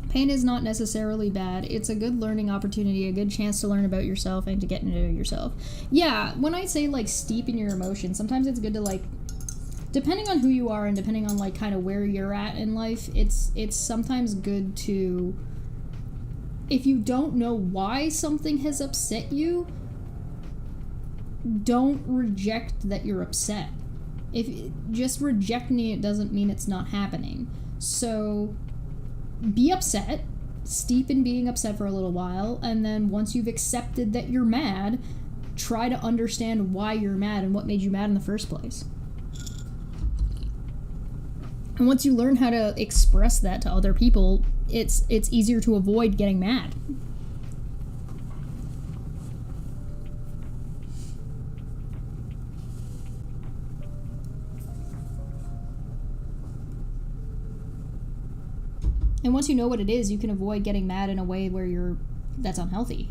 Pain is not necessarily bad. It's a good learning opportunity, a good chance to learn about yourself and to get to know yourself. Yeah, when I say, like, steep in your emotions, sometimes it's good to, like, depending on who you are and depending on like kind of where you're at in life, it's sometimes good to, if you don't know why something has upset you, don't reject that you're upset. If just rejecting it doesn't mean it's not happening. So be upset, steep in being upset for a little while, and then once you've accepted that you're mad, try to understand why you're mad and what made you mad in the first place. And once you learn how to express that to other people, it's easier to avoid getting mad. And once you know what it is, you can avoid getting mad in a way where that's unhealthy.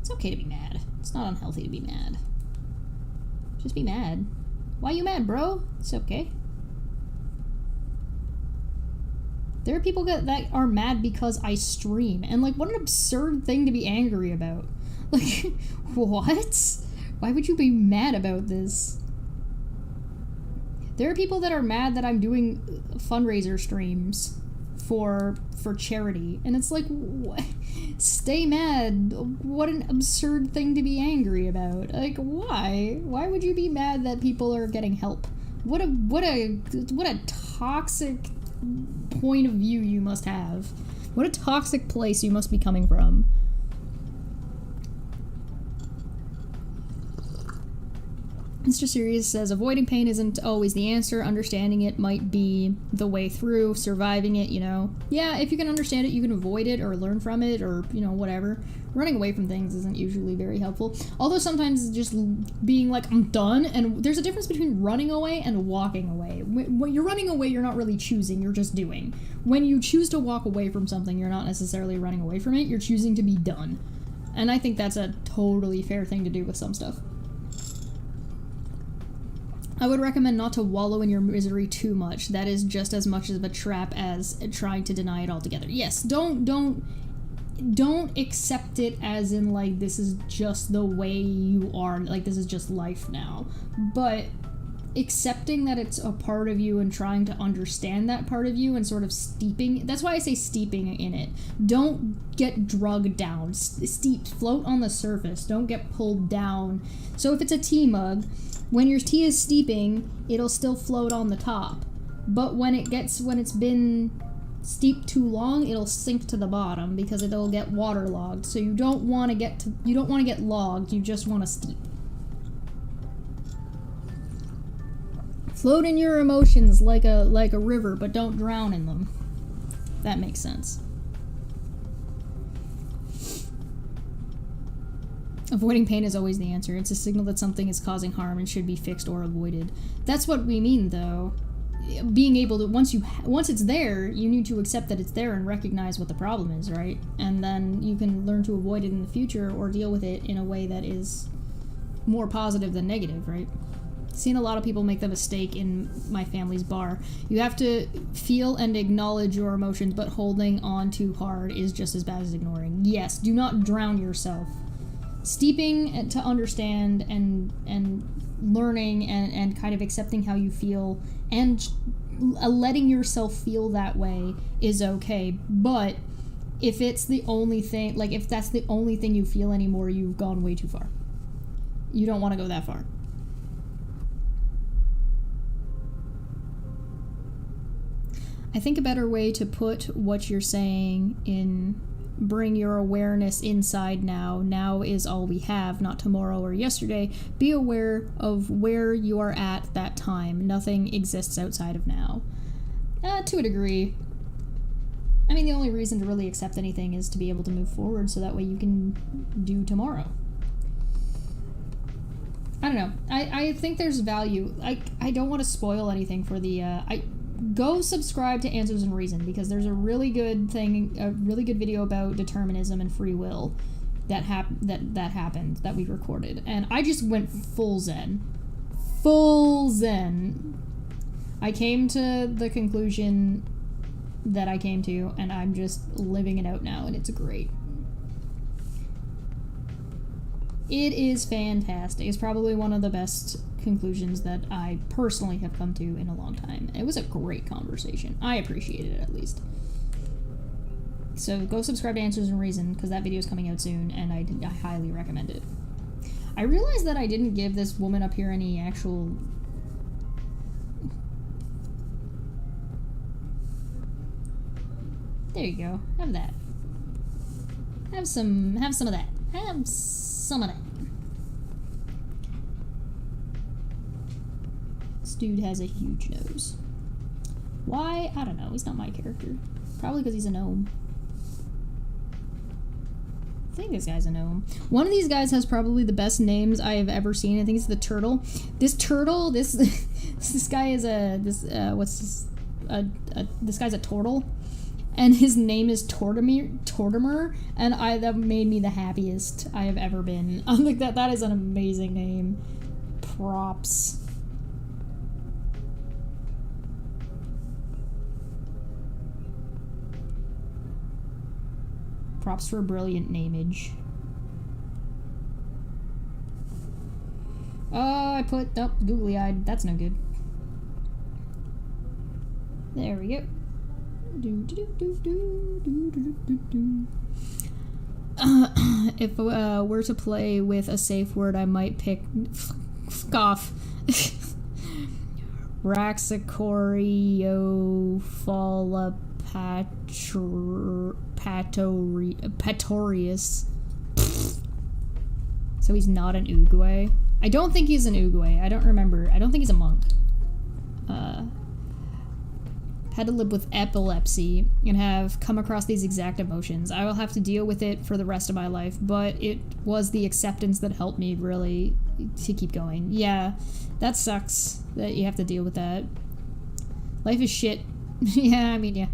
It's okay to be mad. It's not unhealthy to be mad. Just be mad. Why you mad, bro? It's okay. There are people that are mad because I stream. And, like, what an absurd thing to be angry about. Like, what? Why would you be mad about this? There are people that are mad that I'm doing fundraiser streams for charity, and it's like, what? Stay mad. What an absurd thing to be angry about. Like, why would you be mad that people are getting help? What a toxic point of view you must have. What a toxic place you must be coming from. Mr. Sirius says, avoiding pain isn't always the answer. Understanding it might be the way through. Surviving it, Yeah, if you can understand it, you can avoid it or learn from it or, whatever. Running away from things isn't usually very helpful. Although sometimes just being like, I'm done. And there's a difference between running away and walking away. When you're running away, you're not really choosing. You're just doing. When you choose to walk away from something, you're not necessarily running away from it. You're choosing to be done. And I think that's a totally fair thing to do with some stuff. I would recommend not to wallow in your misery too much. That is just as much of a trap as trying to deny it altogether. Yes, don't accept it as in, like, this is just the way you are, like, this is just life now. But accepting that it's a part of you and trying to understand that part of you and sort of steeping, that's why I say steeping in it. Don't get drugged down. Steep, float on the surface. Don't get pulled down. So if it's a tea mug, when your tea is steeping, it'll still float on the top. But when it's been steeped too long, it'll sink to the bottom because it'll get waterlogged. So you don't want to get logged, you just want to steep. Float in your emotions like a river, but don't drown in them. That makes sense. Avoiding pain is always the answer. It's a signal that something is causing harm and should be fixed or avoided. That's what we mean, though. Being able to, once it's there, you need to accept that it's there and recognize what the problem is, right? And then you can learn to avoid it in the future or deal with it in a way that is more positive than negative, right? Seen a lot of people make the mistake in my family's bar. You have to feel and acknowledge your emotions, but holding on too hard is just as bad as ignoring. Yes, do not drown yourself. Steeping to understand and learning and kind of accepting how you feel and letting yourself feel that way is okay. But if it's the only thing, like if that's the only thing you feel anymore, you've gone way too far. You don't want to go that far. I think a better way to put what you're saying in bring your awareness inside now. Now is all we have, not tomorrow or yesterday. Be aware of where you are at that time. Nothing exists outside of now. To a degree. I mean, the only reason to really accept anything is to be able to move forward so that way you can do tomorrow. I don't know. I think there's value. I don't want to spoil anything for the... Go subscribe to Answers in Reason because there's a really good video about determinism and free will that happened that we recorded, and I just went full zen. I came to the conclusion that I came to, and I'm just living it out now, and it's great. It is fantastic. It's probably one of the best conclusions that I personally have come to in a long time. It was a great conversation. I appreciated it, at least. So go subscribe to Answers and Reason, because that video is coming out soon, and I highly recommend it. I realized that I didn't give this woman up here any actual... There you go. Have that. Have some of that. Have some of that. This dude has a huge nose. Why? I don't know. He's not my character. Probably because he's a gnome. I think this guy's a gnome. One of these guys has probably the best names I have ever seen. I think it's the turtle. This turtle, this guy is this guy's a turtle. And his name is Tortimer, and that made me the happiest I have ever been. I'm like, that is an amazing name. Props. Props for a brilliant nameage. Oh, I put... Oh, googly-eyed. That's no good. There we go. If we're to play with a safe word, I might pick... Off. Raxacoriophilapatorius. So he's not an Oogway. I don't think he's an Oogway. I don't remember. I don't think he's a monk. Had to live with epilepsy and have come across these exact emotions. I will have to deal with it for the rest of my life, but it was the acceptance that helped me really to keep going. Yeah, that sucks that you have to deal with that. Life is shit. Yeah, I mean, yeah.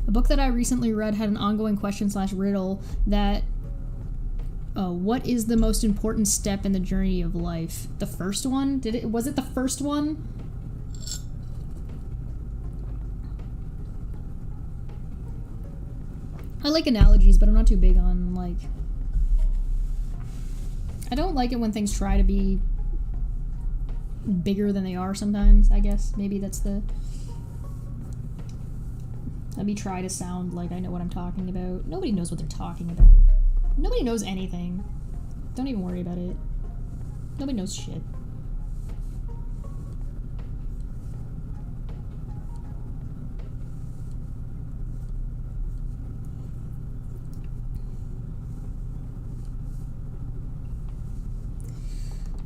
A book that I recently read had an ongoing question/riddle that what is the most important step in the journey of life? The first one? Was it the first one? I like analogies, but I'm not too big on, like... I don't like it when things try to be bigger than they are sometimes, I guess. Maybe that's the... Let me try to sound like I know what I'm talking about. Nobody knows what they're talking about. Nobody knows anything. Don't even worry about it. Nobody knows shit.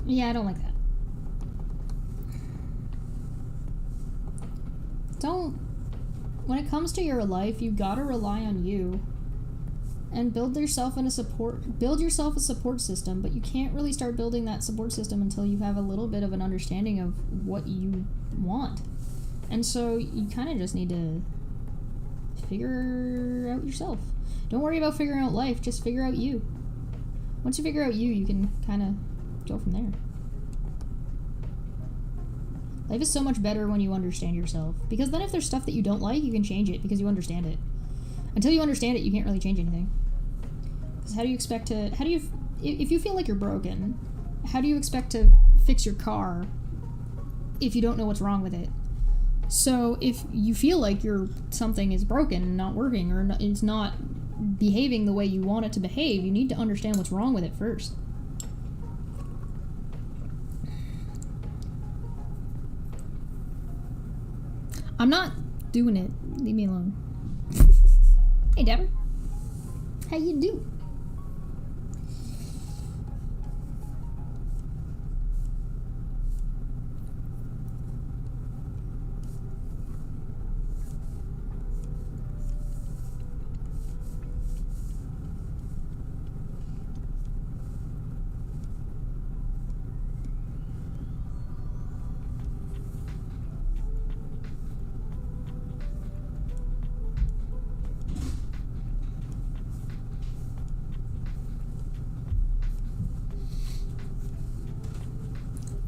Yeah, I don't like that. When it comes to your life, you gotta rely on you. And build yourself a support system, but you can't really start building that support system until you have a little bit of an understanding of what you want. And so you kind of just need to figure out yourself. Don't worry about figuring out life, just figure out you. Once you figure out you, you can kind of go from there. Life is so much better when you understand yourself, because then if there's stuff that you don't like, you can change it because you understand it. Until you understand it, you can't really change anything. Because how do you expect to... if you feel like you're broken, how do you expect to fix your car if you don't know what's wrong with it? So if you feel like something is broken and not working, or it's not behaving the way you want it to behave, you need to understand what's wrong with it first. I'm not doing it. Leave me alone. Hey, Dapper. How you do?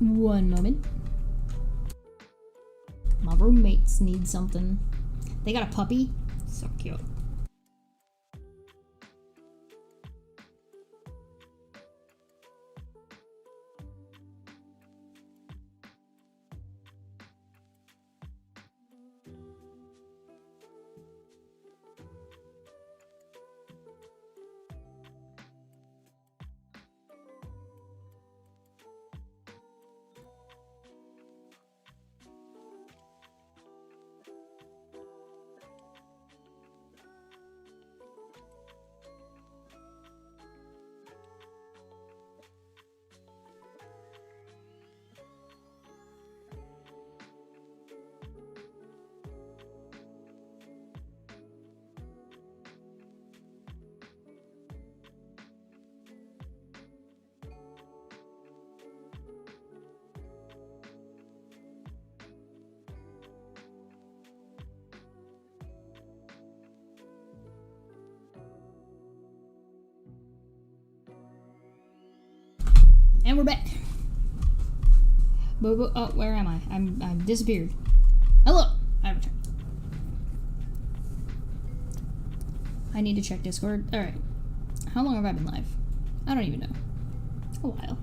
One moment. My roommates need something. They got a puppy. So cute. And we're back. Oh, where am I? I'm disappeared. Hello! I returned. I need to check Discord. Alright. How long have I been live? I don't even know. A while.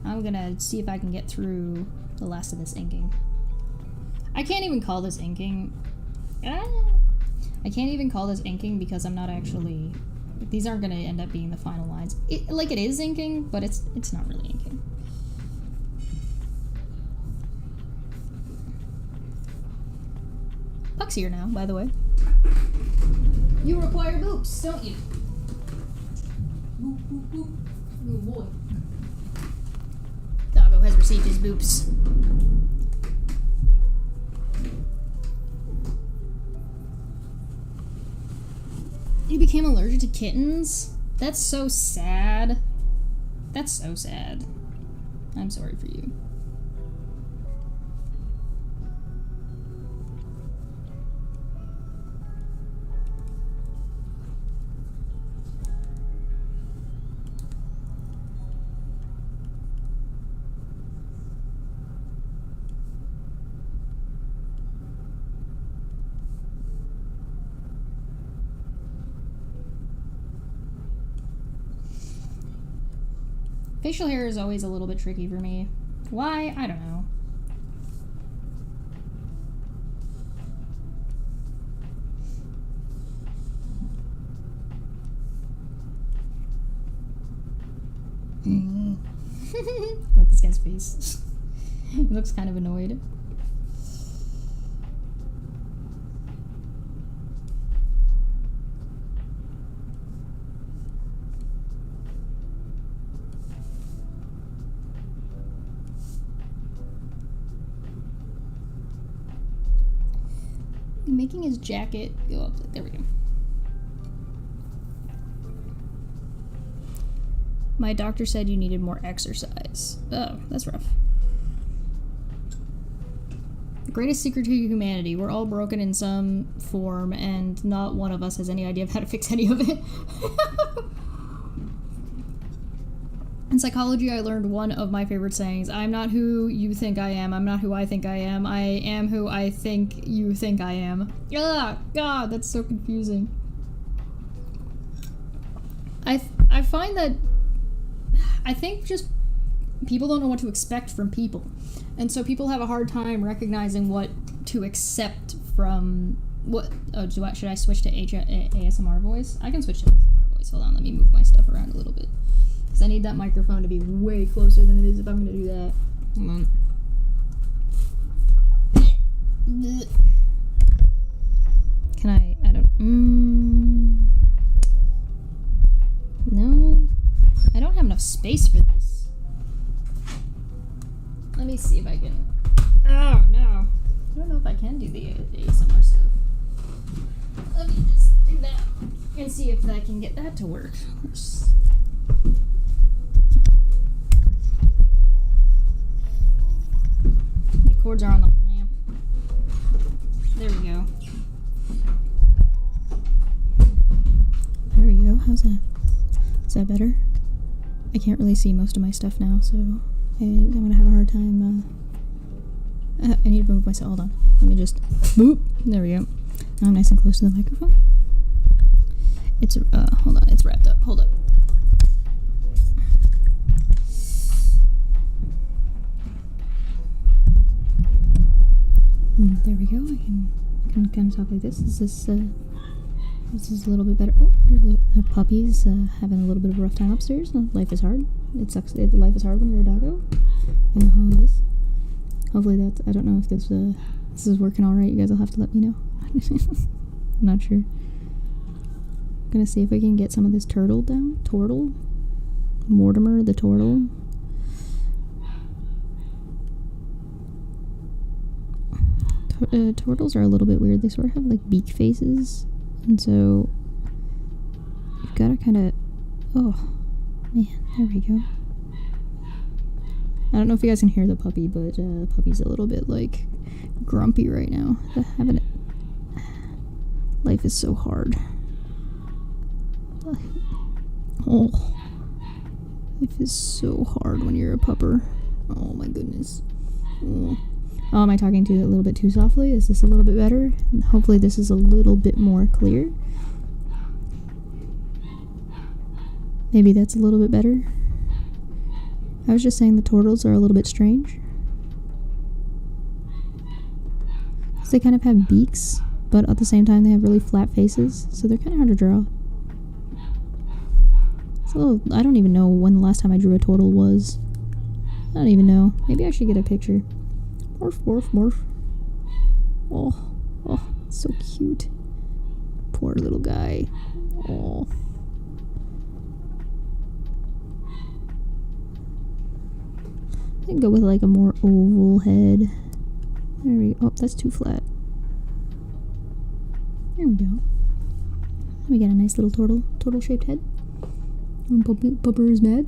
I'm gonna see if I can get through the last of this inking. I can't even call this inking. I can't even call this inking because I'm not actually... These aren't gonna end up being the final lines. It is inking, but it's not really inking. Puck's here now, by the way. You require boops, don't you? Boop, boop, boop. Oh boy. Doggo has received his boops. You became allergic to kittens? That's so sad. That's so sad. I'm sorry for you. Facial hair is always a little bit tricky for me. Why? I don't know. Look, this guy's face. He looks kind of annoyed. Making his jacket go up. There we go. My doctor said you needed more exercise. Oh, that's rough. The greatest secret to humanity. We're all broken in some form, and not one of us has any idea of how to fix any of it. In psychology, I learned one of my favorite sayings. I'm not who you think I am. I'm not who I think I am. I am who I think you think I am. Ah, God, that's so confusing. I find that... I think just people don't know what to expect from people. And so people have a hard time recognizing what to accept from... What... Oh, should I switch to ASMR voice? I can switch to ASMR voice. Hold on, let me move my stuff around a little bit. Because I need that microphone to be way closer than it is if I'm going to do that. Hold on. Can I don't... No. I don't have enough space for this. Let me see if I can... Oh, no. I don't know if I can do the ASMR stuff. Let me just do that and see if I can get that to work. My cords are on the lamp. There we go. There we go. How's that? Is that better? I can't really see most of my stuff now, so I'm gonna have a hard time. I need to move myself. Hold on. Let me just. Boop. There we go. Now I'm nice and close to the microphone. It's hold on. It's wrapped up. Hold up. There we go. I can kind of talk like this. This is a little bit better. Oh, there's the puppies having a little bit of a rough time upstairs. Life is hard. It sucks. Life is hard when you're a doggo. I know how it is. Hopefully that's... I don't know if this is working all right. You guys will have to let me know. I'm not sure. I'm gonna see if we can get some of this turtle down. Tortle? Mortimer the turtle. Turtles are a little bit weird. They sort of have like beak faces, and so you've got to kind of... Oh man, there we go. I don't know if you guys can hear the puppy, but the puppy's a little bit like grumpy right now. Having it... Life is so hard. Oh, Life is so hard when you're a pupper. Oh my goodness. Oh. Am I talking to it a little bit too softly? Is this a little bit better? Hopefully this is a little bit more clear. Maybe that's a little bit better. I was just saying the turtles are a little bit strange. Because they kind of have beaks, but at the same time they have really flat faces, so they're kind of hard to draw. It's a little, I don't even know when the last time I drew a turtle was. I don't even know. Maybe I should get a picture. Morph, morph, morph. Oh, so cute. Poor little guy. Oh. I can go with like a more oval head. There we go. Oh, that's too flat. There we go. We got a nice little turtle-shaped head. And Pupper is mad.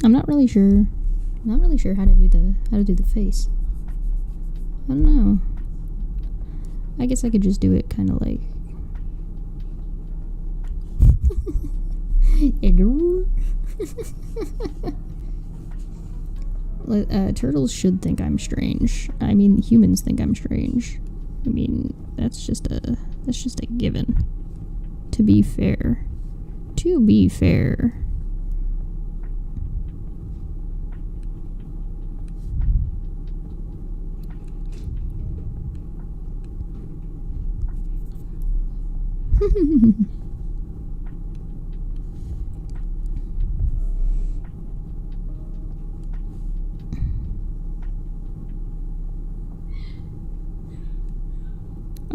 I'm not really sure how to do the face. I don't know. I guess I could just do it kind of like turtles should think I'm strange. I mean, humans think I'm strange. I mean, that's just a given. To be fair.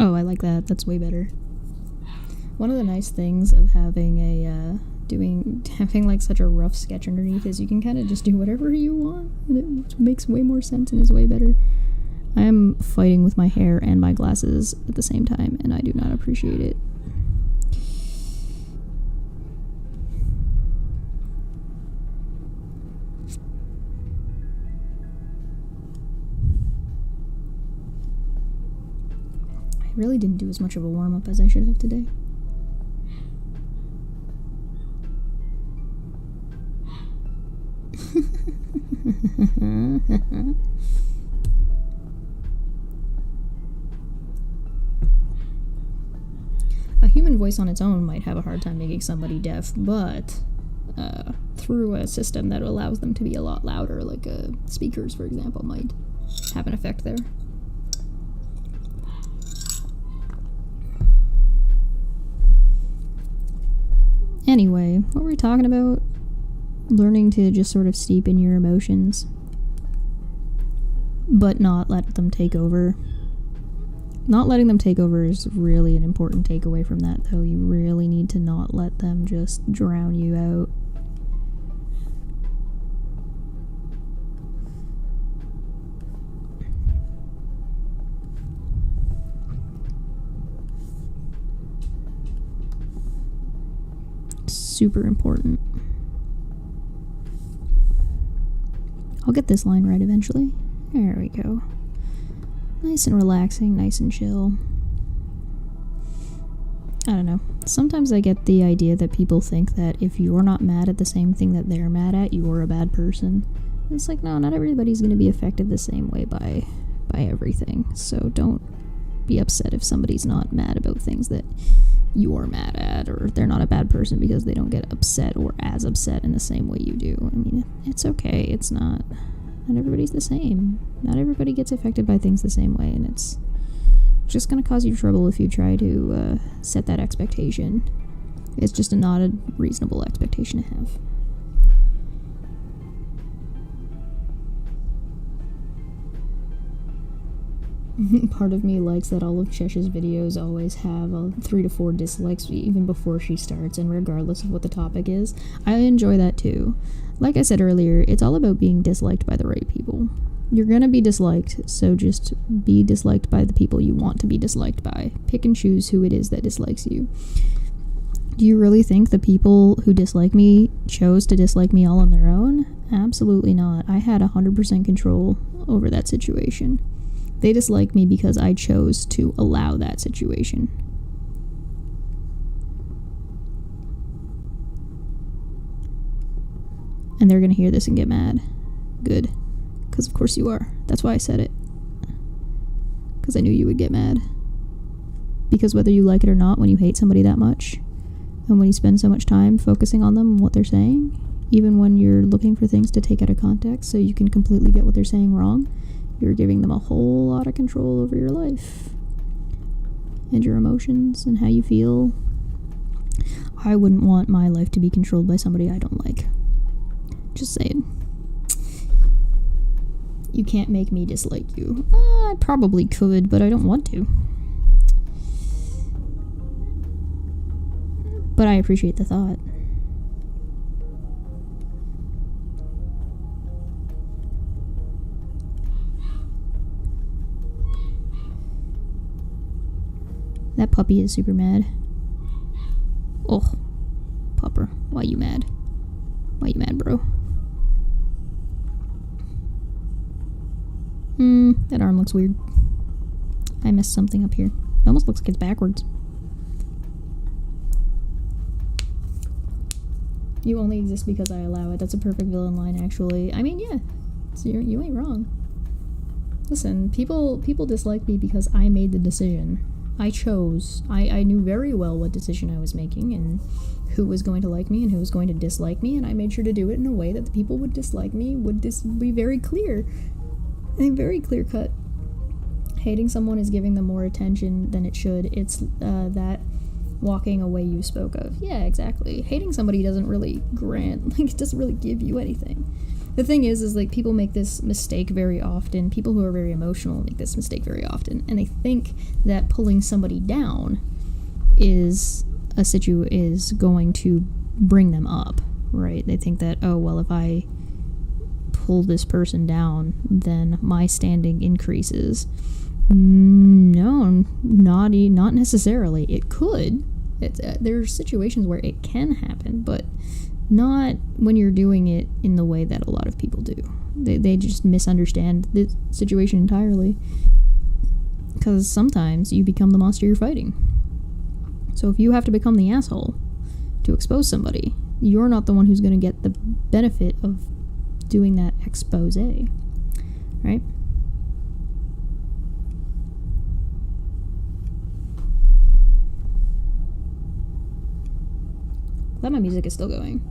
Oh, I like that. That's way better. One of the nice things of having having like such a rough sketch underneath is you can kind of just do whatever you want, and it makes way more sense and is way better. I am fighting with my hair and my glasses at the same time, and I do not appreciate it. I really didn't do as much of a warm-up as I should have today. A human voice on its own might have a hard time making somebody deaf, but through a system that allows them to be a lot louder, like speakers, for example, might have an effect there. Anyway, what were we talking about? Learning to just sort of steep in your emotions, but not let them take over. Not letting them take over is really an important takeaway from that, though. You really need to not let them just drown you out. Super important. I'll get this line right eventually. There we go. Nice and relaxing, nice and chill. I don't know. Sometimes I get the idea that people think that if you're not mad at the same thing that they're mad at, you're a bad person. It's like, no, not everybody's going to be affected the same way by everything. So don't be upset if somebody's not mad about things that you're mad at, or they're not a bad person because they don't get upset or as upset in the same way you do. I mean, it's okay. It's not everybody's the same. Not everybody gets affected by things the same way, and it's just going to cause you trouble if you try to set that expectation. It's just not a reasonable expectation to have. Part of me likes that all of Chesh's videos always have 3 to 4 dislikes even before she starts, and regardless of what the topic is. I enjoy that too. Like I said earlier, it's all about being disliked by the right people. You're gonna be disliked, so just be disliked by the people you want to be disliked by. Pick and choose who it is that dislikes you. Do you really think the people who dislike me chose to dislike me all on their own? Absolutely not. I had 100% control over that situation. They dislike me because I chose to allow that situation. And they're gonna hear this and get mad. Good. Because of course you are. That's why I said it. Because I knew you would get mad. Because whether you like it or not, when you hate somebody that much, and when you spend so much time focusing on them and what they're saying, even when you're looking for things to take out of context so you can completely get what they're saying wrong, you're giving them a whole lot of control over your life. And your emotions and how you feel. I wouldn't want my life to be controlled by somebody I don't like. Just saying. You can't make me dislike you. I probably could, but I don't want to. But I appreciate the thought. That puppy is super mad. Oh, pupper, why you mad? Why you mad, bro? That arm looks weird. I messed something up here. It almost looks like it's backwards. You only exist because I allow it. That's a perfect villain line, actually. I mean, yeah. So you ain't wrong. Listen, people dislike me because I made the decision. I chose. I knew very well what decision I was making and who was going to like me and who was going to dislike me, and I made sure to do it in a way that the people would dislike me would be very clear. I think very clear cut. Hating someone is giving them more attention than it should. It's that walking away you spoke of. Yeah, exactly. Hating somebody doesn't really it doesn't really give you anything. The thing is like people make this mistake very often. People who are very emotional make this mistake very often, and they think that pulling somebody down is going to bring them up, right? They think that, oh, well, if I pull this person down, then my standing increases. No, not necessarily. It could. There are situations where it can happen, but not when you're doing it in the way that a lot of people do. They just misunderstand the situation entirely. Because sometimes you become the monster you're fighting. So if you have to become the asshole to expose somebody, you're not the one who's going to get the benefit of doing that expose, right? Glad my music is still going.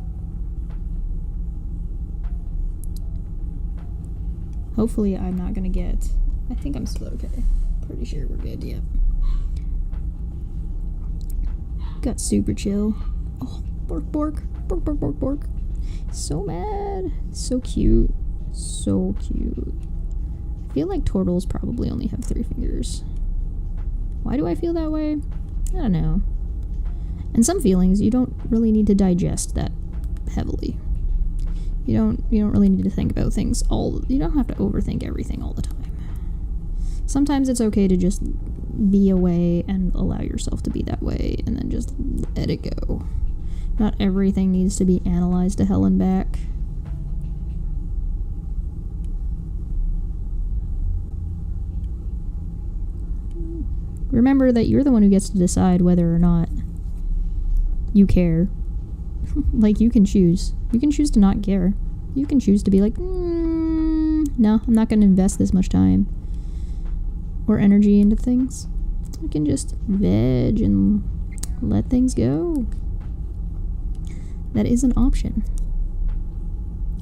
Hopefully I'm not gonna get... I think I'm still okay. Pretty sure we're good, yep. Got super chill. Oh, bork, bork. Bork, bork, bork, bork. So mad. So cute. So cute. I feel like turtles probably only have 3 fingers. Why do I feel that way? I don't know. And some feelings you don't really need to digest that heavily. You don't really need to think about things you don't have to overthink everything all the time. Sometimes it's okay to just be away and allow yourself to be that way and then just let it go. Not everything needs to be analyzed to hell and back. Remember that you're the one who gets to decide whether or not you care. Like, you can choose. You can choose to not care. You can choose to be like, no, I'm not going to invest this much time or energy into things. You can just veg and let things go. That is an option.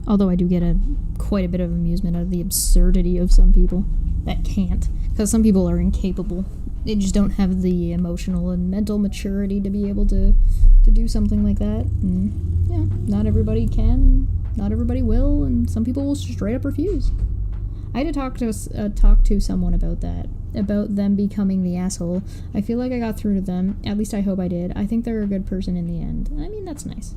Although I do get quite a bit of amusement out of the absurdity of some people that can't. Because some people are incapable. They just don't have the emotional and mental maturity to be able to do something like that. And yeah, not everybody can, not everybody will, and some people will straight up refuse. I had to talk to someone about that, about them becoming the asshole. I feel like I got through to them. At least I hope I did. I think they're a good person in the end. I mean, that's nice.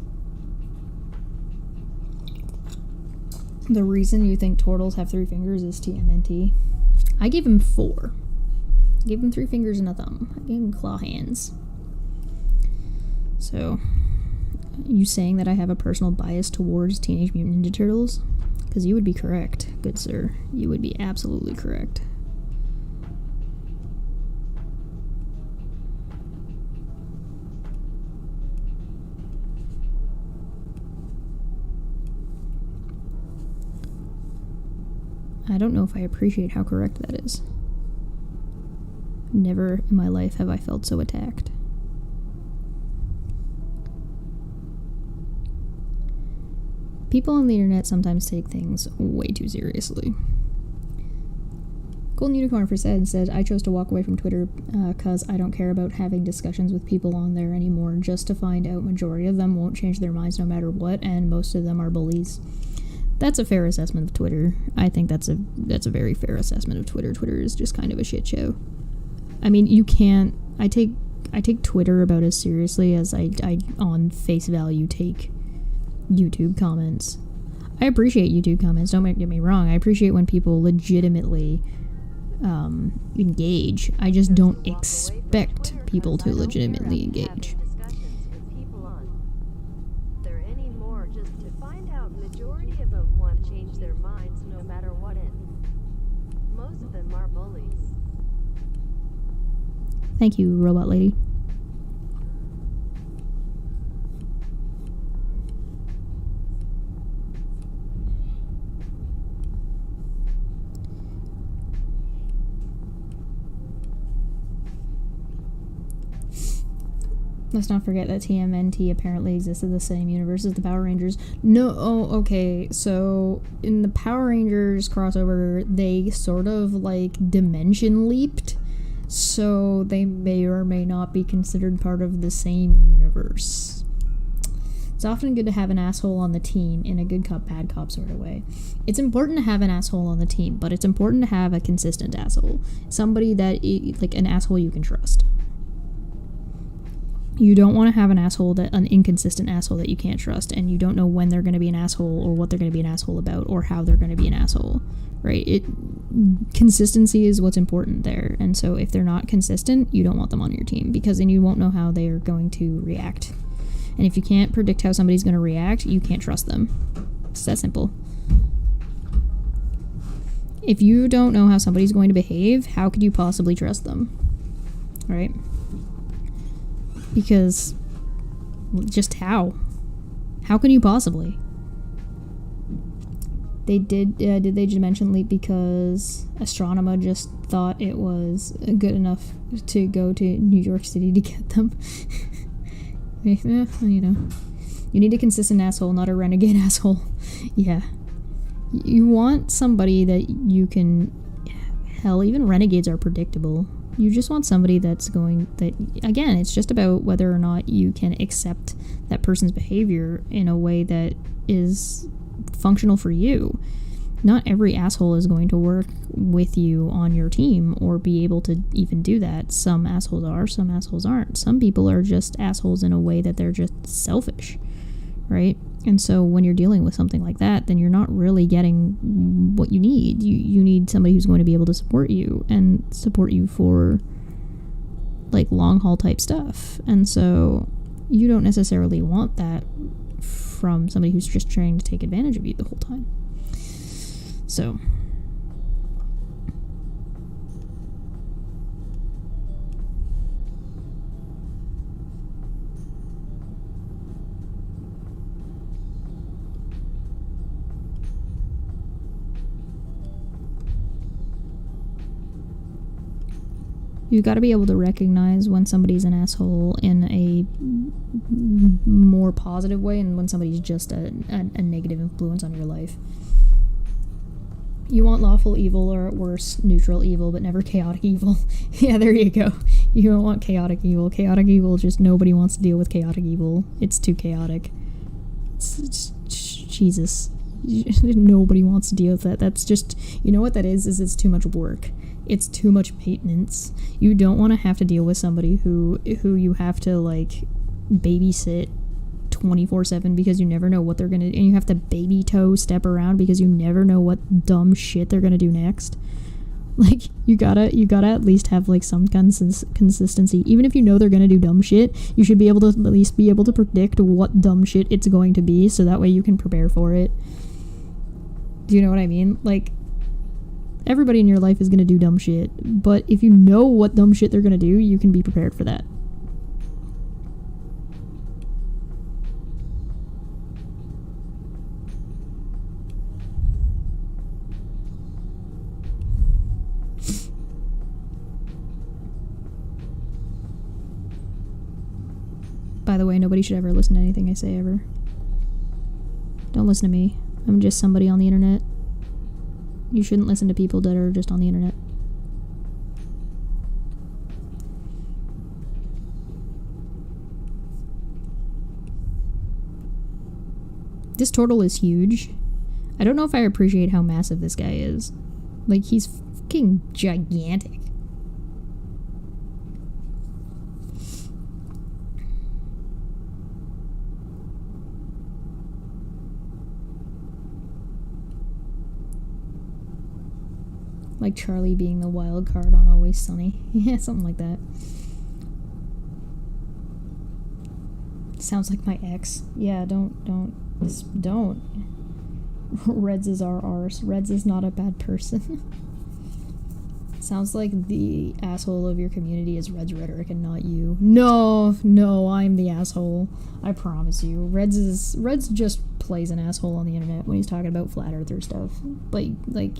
The reason you think turtles have 3 fingers is TMNT. I gave him 4. I gave him 3 fingers and a thumb. I gave him claw hands. So, you saying that I have a personal bias towards Teenage Mutant Ninja Turtles? Because you would be correct, good sir. You would be absolutely correct. I don't know if I appreciate how correct that is. Never in my life have I felt so attacked. People on the internet sometimes take things way too seriously. Golden Unicorn for said, I chose to walk away from Twitter because I don't care about having discussions with people on there anymore, just to find out majority of them won't change their minds no matter what, and most of them are bullies. That's a fair assessment of Twitter. I think that's a very fair assessment of Twitter. Twitter is just kind of a shit show. I mean, you can't... I take Twitter about as seriously as I on face value take YouTube comments. I appreciate YouTube comments, don't get me wrong. I appreciate when people legitimately engage. I just don't expect people to legitimately engage. Thank you, Robot Lady. Let's not forget that TMNT apparently exists in the same universe as the Power Rangers. No, okay, so in the Power Rangers crossover, they sort of like dimension leaped. So they may or may not be considered part of the same universe. It's often good to have an asshole on the team in a good cop, bad cop sort of way. It's important to have an asshole on the team, but it's important to have a consistent asshole. Somebody that, like, an asshole you can trust. You don't want to have an inconsistent asshole that you can't trust, and you don't know when they're going to be an asshole, or what they're going to be an asshole about, or how they're going to be an asshole, right? Consistency is what's important there, and so if they're not consistent, you don't want them on your team, because then you won't know how they are going to react. And if you can't predict how somebody's going to react, you can't trust them. It's that simple. If you don't know how somebody's going to behave, how could you possibly trust them? Right? Because, just how? How can you possibly? They did they just mention leap because Astronema just thought it was good enough to go to New York City to get them? You know. You need a consistent asshole, not a renegade asshole. Yeah. You want somebody that you can... Hell, even renegades are predictable. You just want somebody that's again, it's just about whether or not you can accept that person's behavior in a way that is functional for you. Not every asshole is going to work with you on your team or be able to even do that. Some assholes are, some assholes aren't. Some people are just assholes in a way that they're just selfish, right? And so when you're dealing with something like that, then you're not really getting what you need. You need somebody who's going to be able to support you and support you for like long haul type stuff. And so you don't necessarily want that from somebody who's just trying to take advantage of you the whole time. So you've got to be able to recognize when somebody's an asshole in a more positive way and when somebody's just a negative influence on your life. You want lawful evil, or at worst, neutral evil, but never chaotic evil. Yeah, there you go. You don't want chaotic evil. Chaotic evil, just nobody wants to deal with chaotic evil. It's too chaotic. It's Jesus. Nobody wants to deal with that. That's just, you know what that is it's too much work. It's too much maintenance. You don't want to have to deal with somebody who you have to, like, babysit 24/7 because you never know what they're gonna, and you have to baby toe step around because you never know what dumb shit they're gonna do next. Like, you gotta at least have, like, some consistency. Even if you know they're gonna do dumb shit, you should be able to at least be able to predict what dumb shit it's going to be, so that way you can prepare for it. Do you know what I mean? Like, everybody in your life is gonna do dumb shit, but if you know what dumb shit they're gonna do, you can be prepared for that. By the way, nobody should ever listen to anything I say ever. Don't listen to me. I'm just somebody on the internet. You shouldn't listen to people that are just on the internet. This turtle is huge. I don't know if I appreciate how massive this guy is. Like, he's fucking gigantic. Like Charlie being the wild card on Always Sunny. Yeah, something like that. Sounds like my ex. Yeah, don't. Reds is our arse. Reds is not a bad person. Sounds like the asshole of your community is Red's rhetoric and not you. No, I'm the asshole. I promise you. Reds just plays an asshole on the internet when he's talking about flat earther stuff. But, like,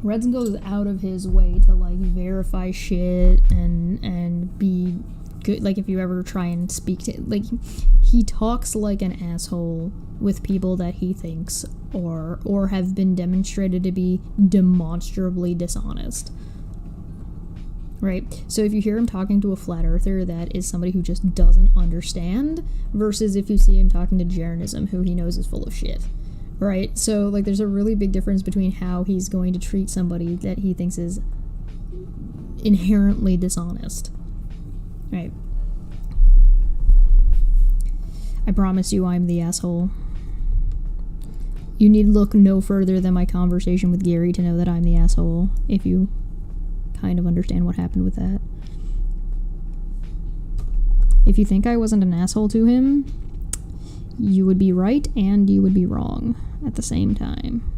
Reds goes out of his way to, like, verify shit and be good. Like, if you ever try and speak to, like, he talks like an asshole with people that he thinks or have been demonstrated to be demonstrably dishonest. Right? So if you hear him talking to a flat earther, that is somebody who just doesn't understand, versus if you see him talking to Jeranism, who he knows is full of shit. Right? So, like, there's a really big difference between how he's going to treat somebody that he thinks is inherently dishonest. Right? I promise you I'm the asshole. You need look no further than my conversation with Gary to know that I'm the asshole, if you kind of understand what happened with that. If you think I wasn't an asshole to him, you would be right and you would be wrong at the same time.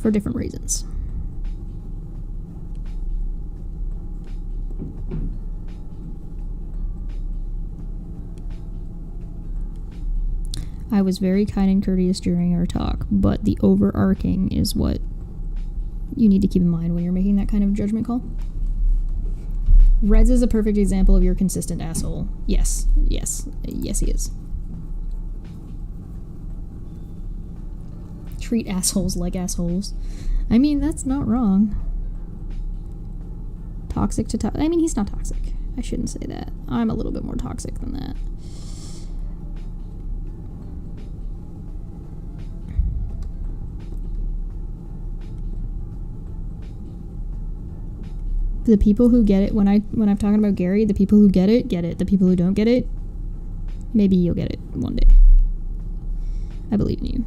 For different reasons. I was very kind and courteous during our talk, but the overarching is what you need to keep in mind when you're making that kind of judgment call. Reds is a perfect example of your consistent asshole. Yes, he is. Treat assholes like assholes. I mean, that's not wrong. Toxic to I mean, he's not toxic. I shouldn't say that. I'm a little bit more toxic than that. The people who get it, when I'm talking about Gary, the people who get it, get it. The people who don't get it, maybe you'll get it one day. I believe in you.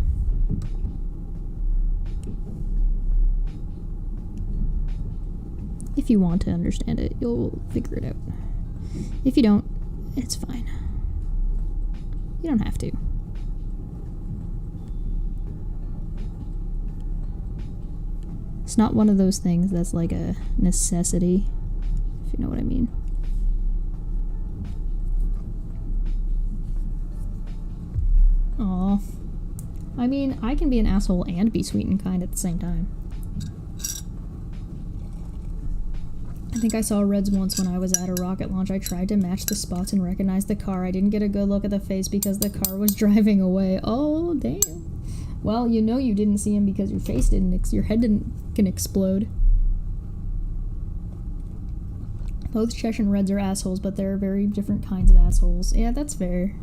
If you want to understand it, you'll figure it out. If you don't, it's fine. You don't have to. It's not one of those things that's like a necessity, if you know what I mean. Aw. I mean, I can be an asshole and be sweet and kind at the same time. I think I saw Reds once when I was at a rocket launch. I tried to match the spots and recognize the car. I didn't get a good look at the face because the car was driving away. Oh, damn. Well, you know you didn't see him because your face didn't, your head can explode. Both Chesh and Reds are assholes, but they're very different kinds of assholes. Yeah, that's fair.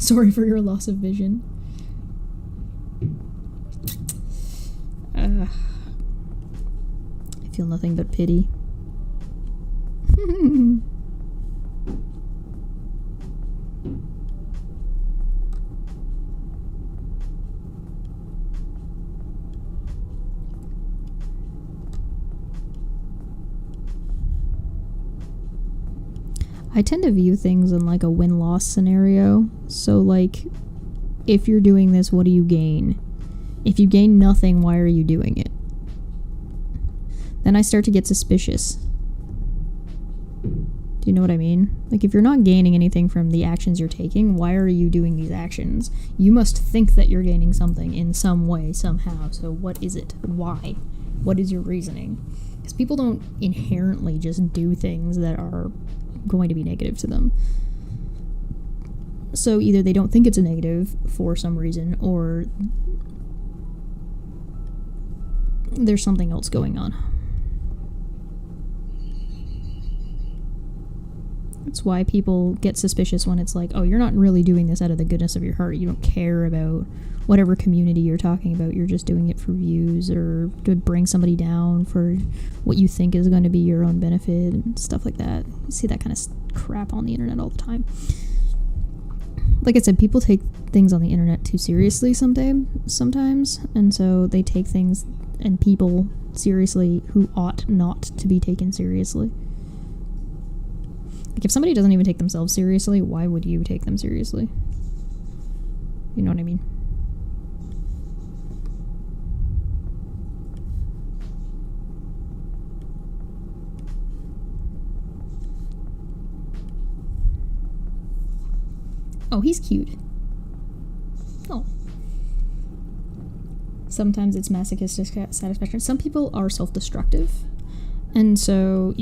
Sorry for your loss of vision. I feel nothing but pity. I tend to view things in like a win-loss scenario. So like, if you're doing this, what do you gain? If you gain nothing, why are you doing it? Then I start to get suspicious. Do you know what I mean? Like, if you're not gaining anything from the actions you're taking, why are you doing these actions? You must think that you're gaining something in some way, somehow. So what is it? Why? What is your reasoning? Because people don't inherently just do things that are going to be negative to them. So either they don't think it's a negative for some reason, or there's something else going on. That's why people get suspicious when it's like, oh, you're not really doing this out of the goodness of your heart. You don't care about whatever community you're talking about. You're just doing it for views or to bring somebody down for what you think is going to be your own benefit and stuff like that. You see that kind of crap on the internet all the time. Like I said, people take things on the internet too seriously sometimes, and so they take things and people seriously who ought not to be taken seriously. Like, if somebody doesn't even take themselves seriously, why would you take them seriously? You know what I mean? Oh, he's cute. Oh. Sometimes it's masochistic satisfaction. Some people are self-destructive. And so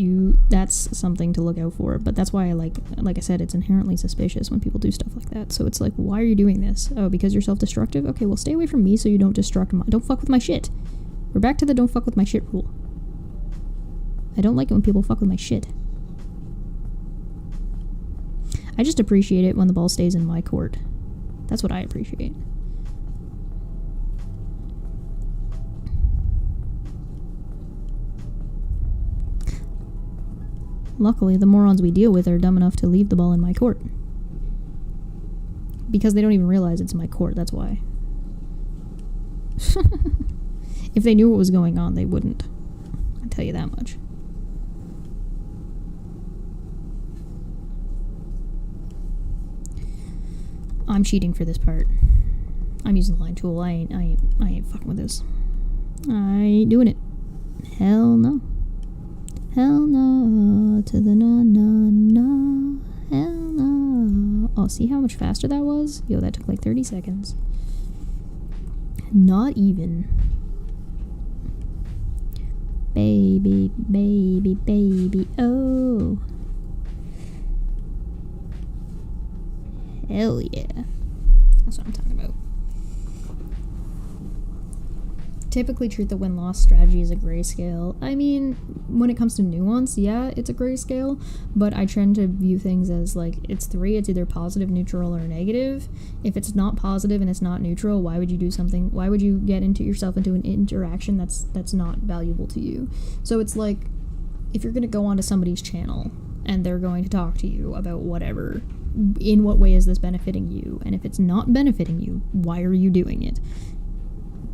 that's something to look out for. But that's why like I said, it's inherently suspicious when people do stuff like that. So it's like, why are you doing this? Oh, because you're self-destructive? Okay, well, stay away from me so you don't don't fuck with my shit. We're back to the don't fuck with my shit rule. I don't like it when people fuck with my shit. I just appreciate it when the ball stays in my court. That's what I appreciate. Luckily, the morons we deal with are dumb enough to leave the ball in my court. Because they don't even realize it's my court, that's why. If they knew what was going on, they wouldn't. I'll tell you that much. I'm cheating for this part. I'm using the line tool. I ain't fucking with this. I ain't doing it. Hell no. Hell no to the no. Hell no. Oh, see how much faster that was? Yo, that took like 30 seconds. Not even. Baby, baby, baby, oh. Hell yeah. That's what I'm talking about. Typically treat the win-loss strategy as a grayscale. I mean, when it comes to nuance, yeah, it's a grayscale, but I tend to view things as like, it's three, it's either positive, neutral, or negative. If it's not positive and it's not neutral, why would you do something, why would you get yourself into an interaction that's not valuable to you? So it's like, if you're going to go onto somebody's channel and they're going to talk to you about whatever, in what way is this benefiting you? And if it's not benefiting you, why are you doing it?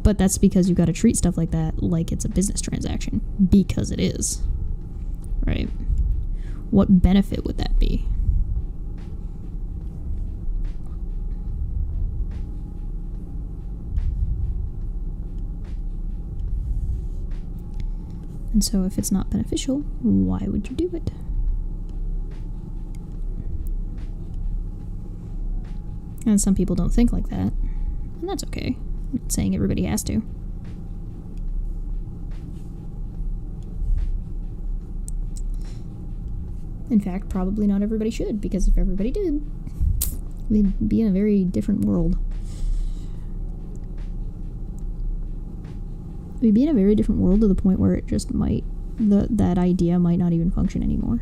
But that's because you got to treat stuff like that like it's a business transaction, because it is, right? What benefit would that be? And so if it's not beneficial, why would you do it? And some people don't think like that, and that's okay. I'm not saying everybody has to. In fact, probably not everybody should, because if everybody did, we'd be in a very different world. We'd be in a very different world to the point where it just might, that idea might not even function anymore.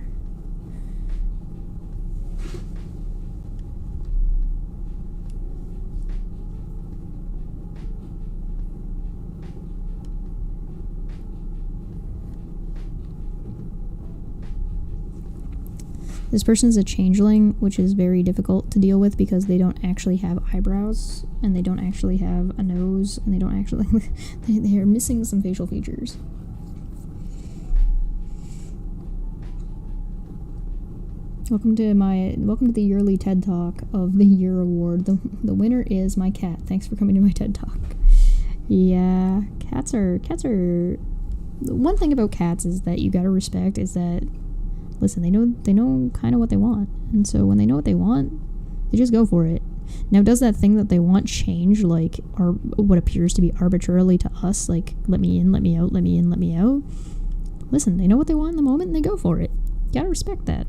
This person's a changeling, which is very difficult to deal with because they don't actually have eyebrows, and they don't actually have a nose, and they don't actually... they're missing some facial features. Welcome to the yearly TED Talk of the Year Award. The winner is my cat. Thanks for coming to my TED Talk. Yeah, cats are... One thing about cats is that you gotta respect is that, listen, they know kind of what they want. And so when they know what they want, they just go for it. Now, does that thing that they want change, like, or what appears to be arbitrarily to us, like, let me in, let me out, let me in, let me out? Listen, they know what they want in the moment and they go for it. You gotta respect that.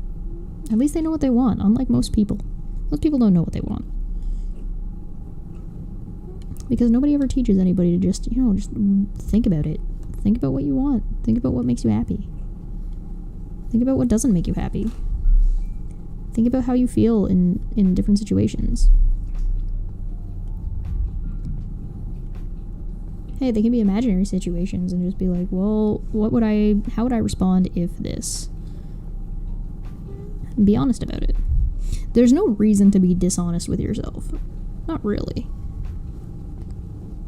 At least they know what they want, unlike most people. Most people don't know what they want. Because nobody ever teaches anybody to just, just think about it. Think about what you want. Think about what makes you happy. Think about what doesn't make you happy. Think about how you feel in different situations. Hey, they can be imaginary situations and just be like, well, how would I respond if this? And be honest about it. There's no reason to be dishonest with yourself. Not really.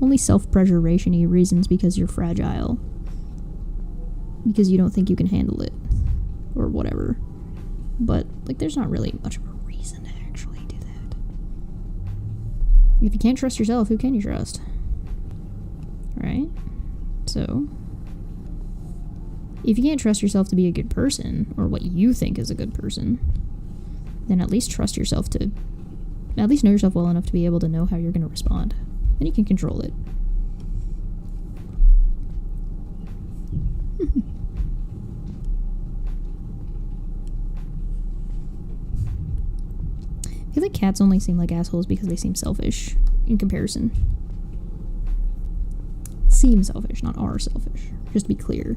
Only self-preservation-y reasons because you're fragile. Because you don't think you can handle it. Or whatever. But, there's not really much of a reason to actually do that. If you can't trust yourself, who can you trust? Right? So, if you can't trust yourself to be a good person, or what you think is a good person, then at least trust yourself to... At least know yourself well enough to be able to know how you're going to respond. Then you can control it. I feel like cats only seem like assholes because they seem selfish in comparison. Seem selfish, not are selfish. Just to be clear.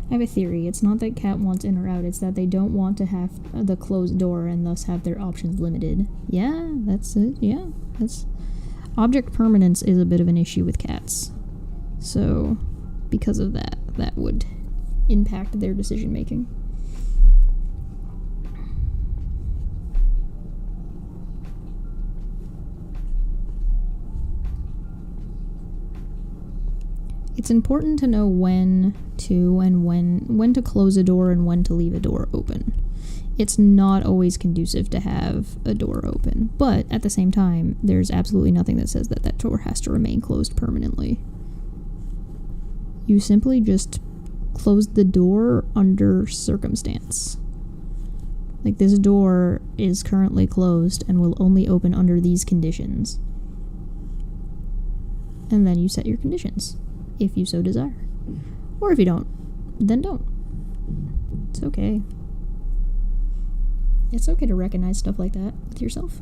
I have a theory. It's not that cat wants in or out, it's that they don't want to have the closed door and thus have their options limited. Yeah, that's it. Yeah, that's... Object permanence is a bit of an issue with cats. So, because of that, that would impact their decision making. It's important to know when to close a door and when to leave a door open. It's not always conducive to have a door open, but at the same time, there's absolutely nothing that says that that door has to remain closed permanently. You simply just close the door under circumstance. Like, this door is currently closed and will only open under these conditions. And then you set your conditions, if you so desire. Or if you don't, then don't. It's okay. It's okay to recognize stuff like that with yourself.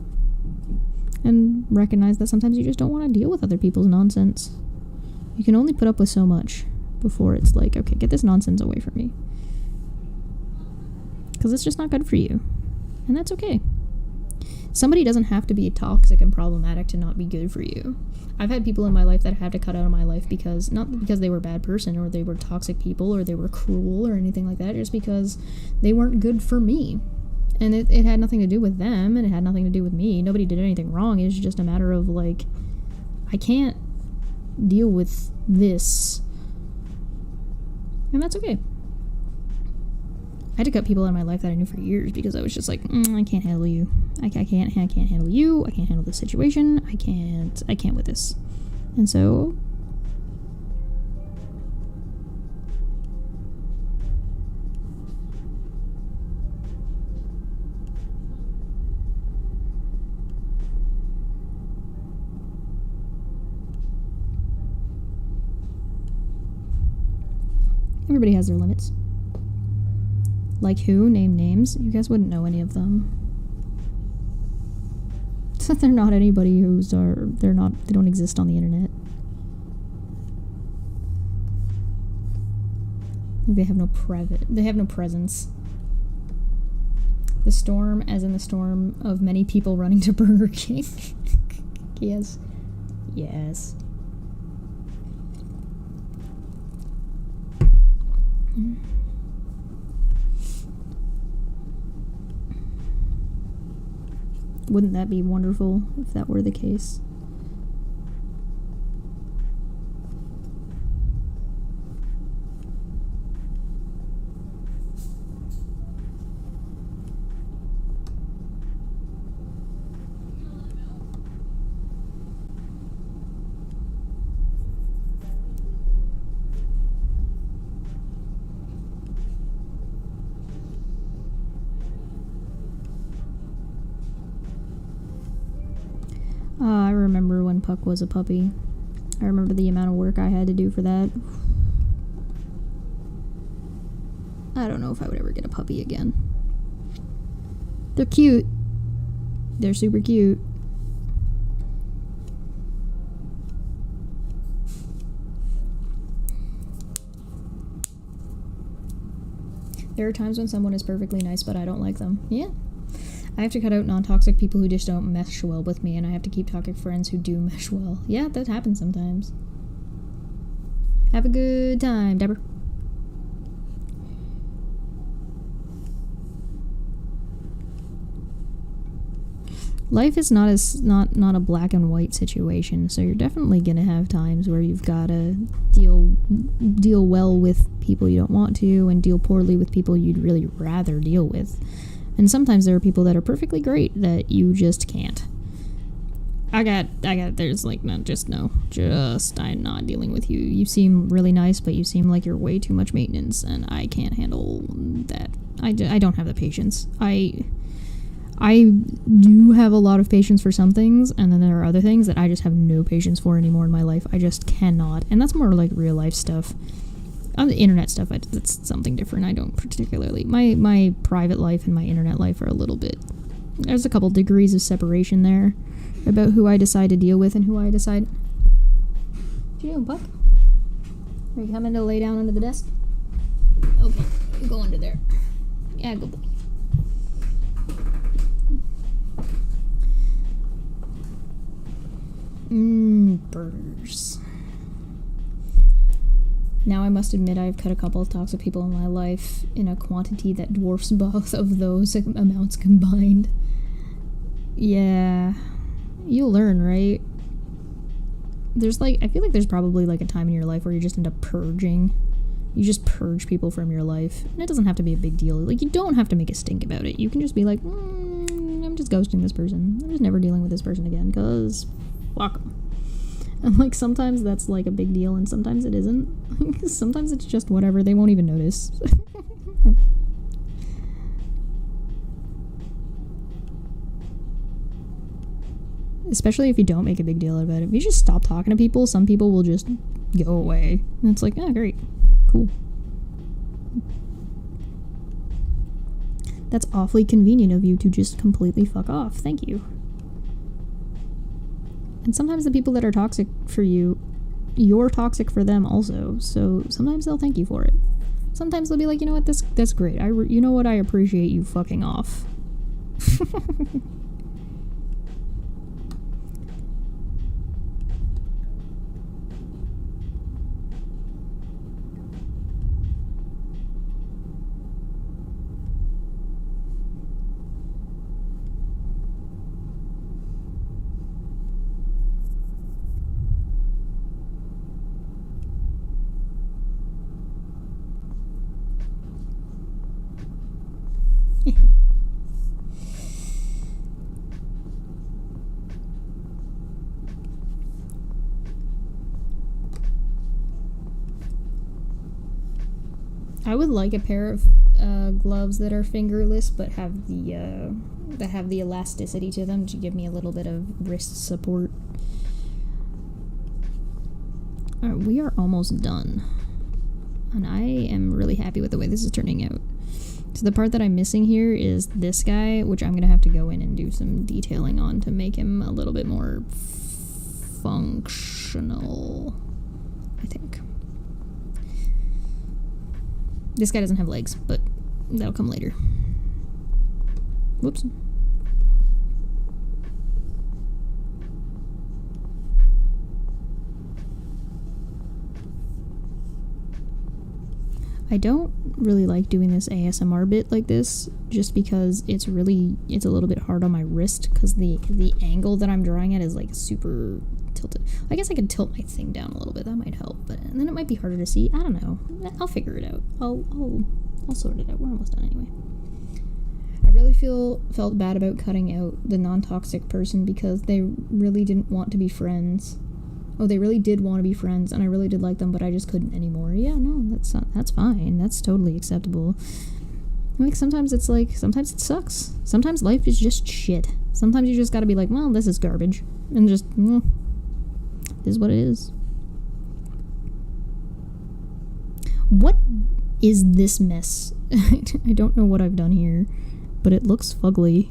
And recognize that sometimes you just don't want to deal with other people's nonsense. You can only put up with so much before it's like, okay, get this nonsense away from me. Because it's just not good for you. And that's okay. Somebody doesn't have to be toxic and problematic to not be good for you. I've had people in my life that I had to cut out of my life because, not because they were a bad person or they were toxic people or they were cruel or anything like that, just because they weren't good for me. And it had nothing to do with them, and it had nothing to do with me. Nobody did anything wrong. It's just a matter of, like, I can't deal with this. And that's okay. I had to cut people out of my life that I knew for years because I was just like, I can't handle you. I can't handle you. I can't handle this situation. I can't with this. And so... everybody has their limits. Like who? Name names. You guys wouldn't know any of them. They're not anybody they don't exist on the internet. They have no presence. The storm, as in the storm of many people running to Burger King. Yes. Yes. Wouldn't that be wonderful if that were the case? I remember when Puck was a puppy. I remember the amount of work I had to do for that. I don't know if I would ever get a puppy again. They're cute. They're super cute. There are times when someone is perfectly nice, but I don't like them. Yeah. I have to cut out non-toxic people who just don't mesh well with me, and I have to keep toxic friends who do mesh well. Yeah, that happens sometimes. Have a good time, Deborah. Life is not a black and white situation, so you're definitely gonna have times where you've gotta deal well with people you don't want to, and deal poorly with people you'd really rather deal with. And sometimes there are people that are perfectly great that you just can't. There's like, I'm not dealing with you. You seem really nice, but you seem like you're way too much maintenance, and I can't handle that. I don't have the patience. I do have a lot of patience for some things, and then there are other things that I just have no patience for anymore in my life. I just cannot. And that's more like real life stuff. On the internet stuff, that's something different. I don't particularly... My private life and my internet life are a little bit... There's a couple degrees of separation there about who I decide to deal with and who I decide... What you doing, Puck? Are you coming to lay down under the desk? Okay, you go under there. Yeah, good boy. Burgers. Now I must admit I've cut a couple of toxic people in my life in a quantity that dwarfs both of those amounts combined. Yeah. You'll learn, right? I feel like there's probably like a time in your life where you just end up purging. You just purge people from your life. And it doesn't have to be a big deal. Like, you don't have to make a stink about it. You can just be like, I'm just ghosting this person. I'm just never dealing with this person again, because fuck 'em. And, like, sometimes that's, like, a big deal, and sometimes it isn't. Sometimes it's just whatever. They won't even notice. Especially if you don't make a big deal about it. If you just stop talking to people, some people will just go away. And it's like, oh, great. Cool. That's awfully convenient of you to just completely fuck off. Thank you. And sometimes the people that are toxic for you, you're toxic for them also. So sometimes they'll thank you for it. Sometimes they'll be like, you know what, that's great. You know what, I appreciate you fucking off. I would like a pair of gloves that are fingerless but have the elasticity to them to give me a little bit of wrist support. Alright, we are almost done. And I am really happy with the way this is turning out. So the part that I'm missing here is this guy, which I'm going to have to go in and do some detailing on to make him a little bit more functional, I think. This guy doesn't have legs, but that'll come later. Whoops. I don't really like doing this ASMR bit like this, just because it's a little bit hard on my wrist, because the angle that I'm drawing at is like super tilted. I guess I could tilt my thing down a little bit, that might help, but and then it might be harder to see. I don't know. I'll figure it out. I'll sort it out. We're almost done anyway. I really felt bad about cutting out the non-toxic person because they really didn't want to be friends. Oh, they really did want to be friends, and I really did like them, but I just couldn't anymore. Yeah, no, that's fine. That's totally acceptable. Like, sometimes it sucks. Sometimes life is just shit. Sometimes you just gotta be like, well, this is garbage. And just, this is what it is. What is this mess? I don't know what I've done here, but it looks fugly.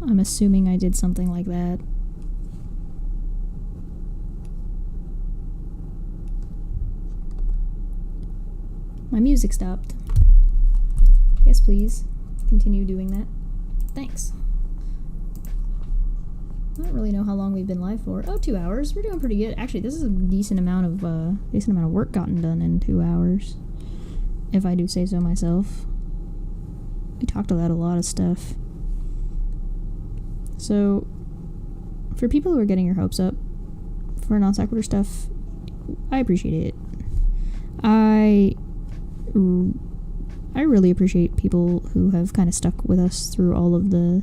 I'm assuming I did something like that. My music stopped. Yes, please. Continue doing that. Thanks. I don't really know how long we've been live for. Oh, 2 hours. We're doing pretty good. Actually, this is a decent amount of work gotten done in 2 hours, if I do say so myself. We talked about a lot of stuff. So, for people who are getting your hopes up for non sequitur stuff, I appreciate it. I really appreciate people who have kind of stuck with us through all of the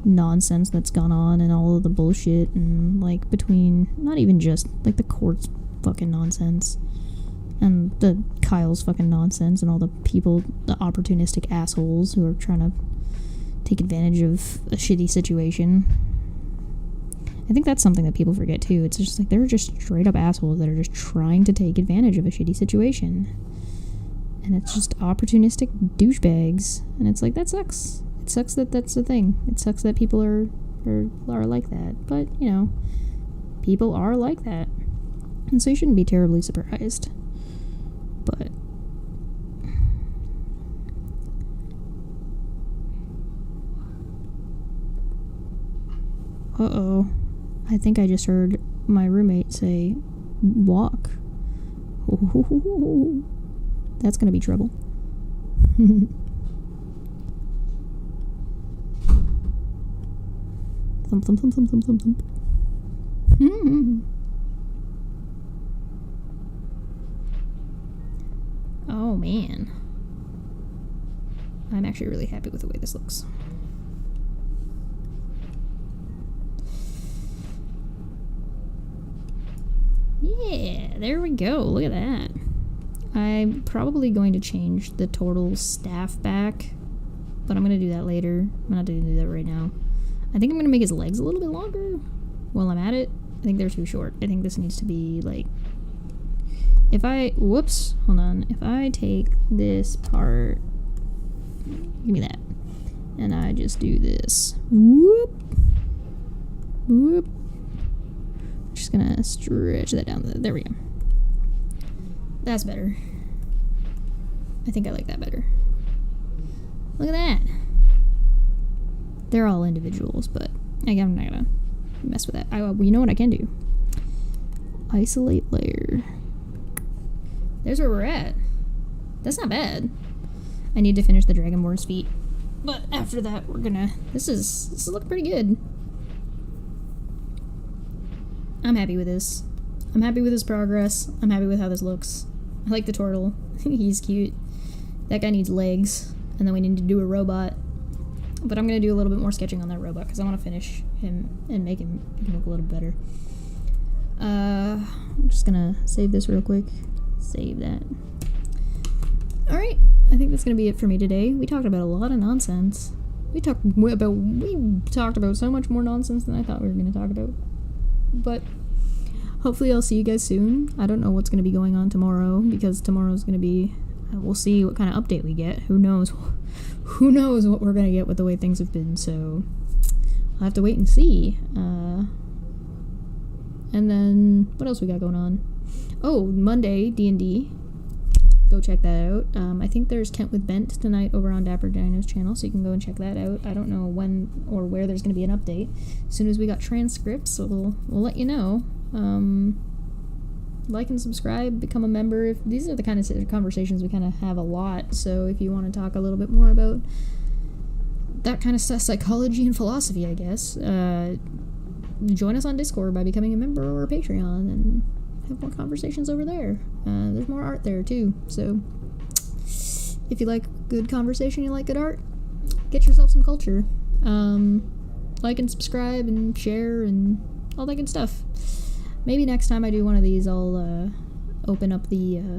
nonsense that's gone on and all of the bullshit, and like between not even just like the court's fucking nonsense and the Kyle's fucking nonsense and all the people, the opportunistic assholes who are trying to take advantage of a shitty situation. I think that's something that people forget too. It's just like they're just straight up assholes that are just trying to take advantage of a shitty situation. And it's just opportunistic douchebags. And it's like, that sucks. It sucks that that's the thing. It sucks that people are like that. But, you know, people are like that. And so you shouldn't be terribly surprised. But uh-oh. I think I just heard my roommate say, walk. Ooh, that's gonna be trouble. Thump, thump, thump, thump, thump, thump, thump. Oh, man. I'm actually really happy with the way this looks. Yeah, there we go. Look at that. I'm probably going to change the total staff back, but I'm going to do that later. I'm not going to do that right now. I think I'm going to make his legs a little bit longer while I'm at it. I think they're too short. I think this needs to be like... Whoops, hold on. If I take this part... Give me that. And I just do this. Whoop. Whoop. Just gonna stretch that down. There we go. That's better. I think I like that better. Look at that. They're all individuals, but I'm not gonna mess with that. You know what I can do? Isolate layer. There's where we're at. That's not bad. I need to finish the Dragonborn's feet, but after that we're gonna... This is looking pretty good. I'm happy with this. I'm happy with his progress. I'm happy with how this looks. I like the turtle. He's cute. That guy needs legs. And then we need to do a robot. But I'm going to do a little bit more sketching on that robot because I want to finish him and make him look a little better. I'm just going to save this real quick. Save that. Alright. I think that's gonna be it for me today. We talked about a lot of nonsense. We talked about so much more nonsense than I thought we were gonna talk about. But hopefully I'll see you guys soon. I don't know what's gonna be going on tomorrow, because tomorrow's gonna be, we'll see what kind of update we get. Who knows? Who knows what we're gonna get with the way things have been, so I'll have to wait and see. And then, what else we got going on? Oh, Monday, D&D. Go check that out. I think there's Kent with Bent tonight over on Dapper Dino's channel, so you can go and check that out. I don't know when or where there's going to be an update. As soon as we got transcripts, so we'll let you know. Like and subscribe, become a member. These are the kind of conversations we kind of have a lot, so if you want to talk a little bit more about that kind of stuff, psychology and philosophy, I guess, join us on Discord by becoming a member or a Patreon and have more conversations over there. There's more art there too, so if you like good conversation, you like good art, get yourself some culture. Like and subscribe and share and all that good stuff. Maybe next time I do one of these, I'll open up the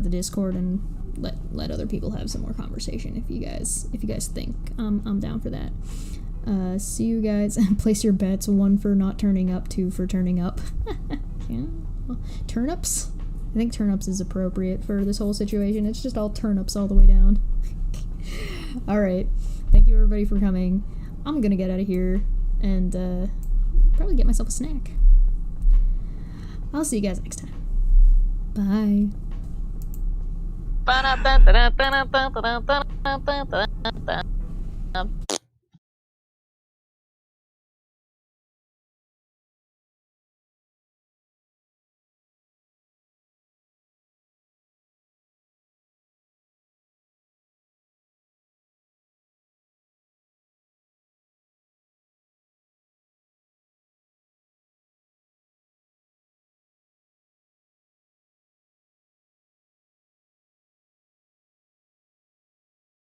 Discord and let other people have some more conversation. If you guys think I'm down for that. See you guys, and place your bets: 1 for not turning up, 2 for turning up. Yeah. Well, turnips? I think turnips is appropriate for this whole situation. It's just all turnips all the way down. Alright. Thank you everybody for coming. I'm gonna get out of here and probably get myself a snack. I'll see you guys next time. Bye. Ba-da-da-da-da-da-da-da-da-da-da-da.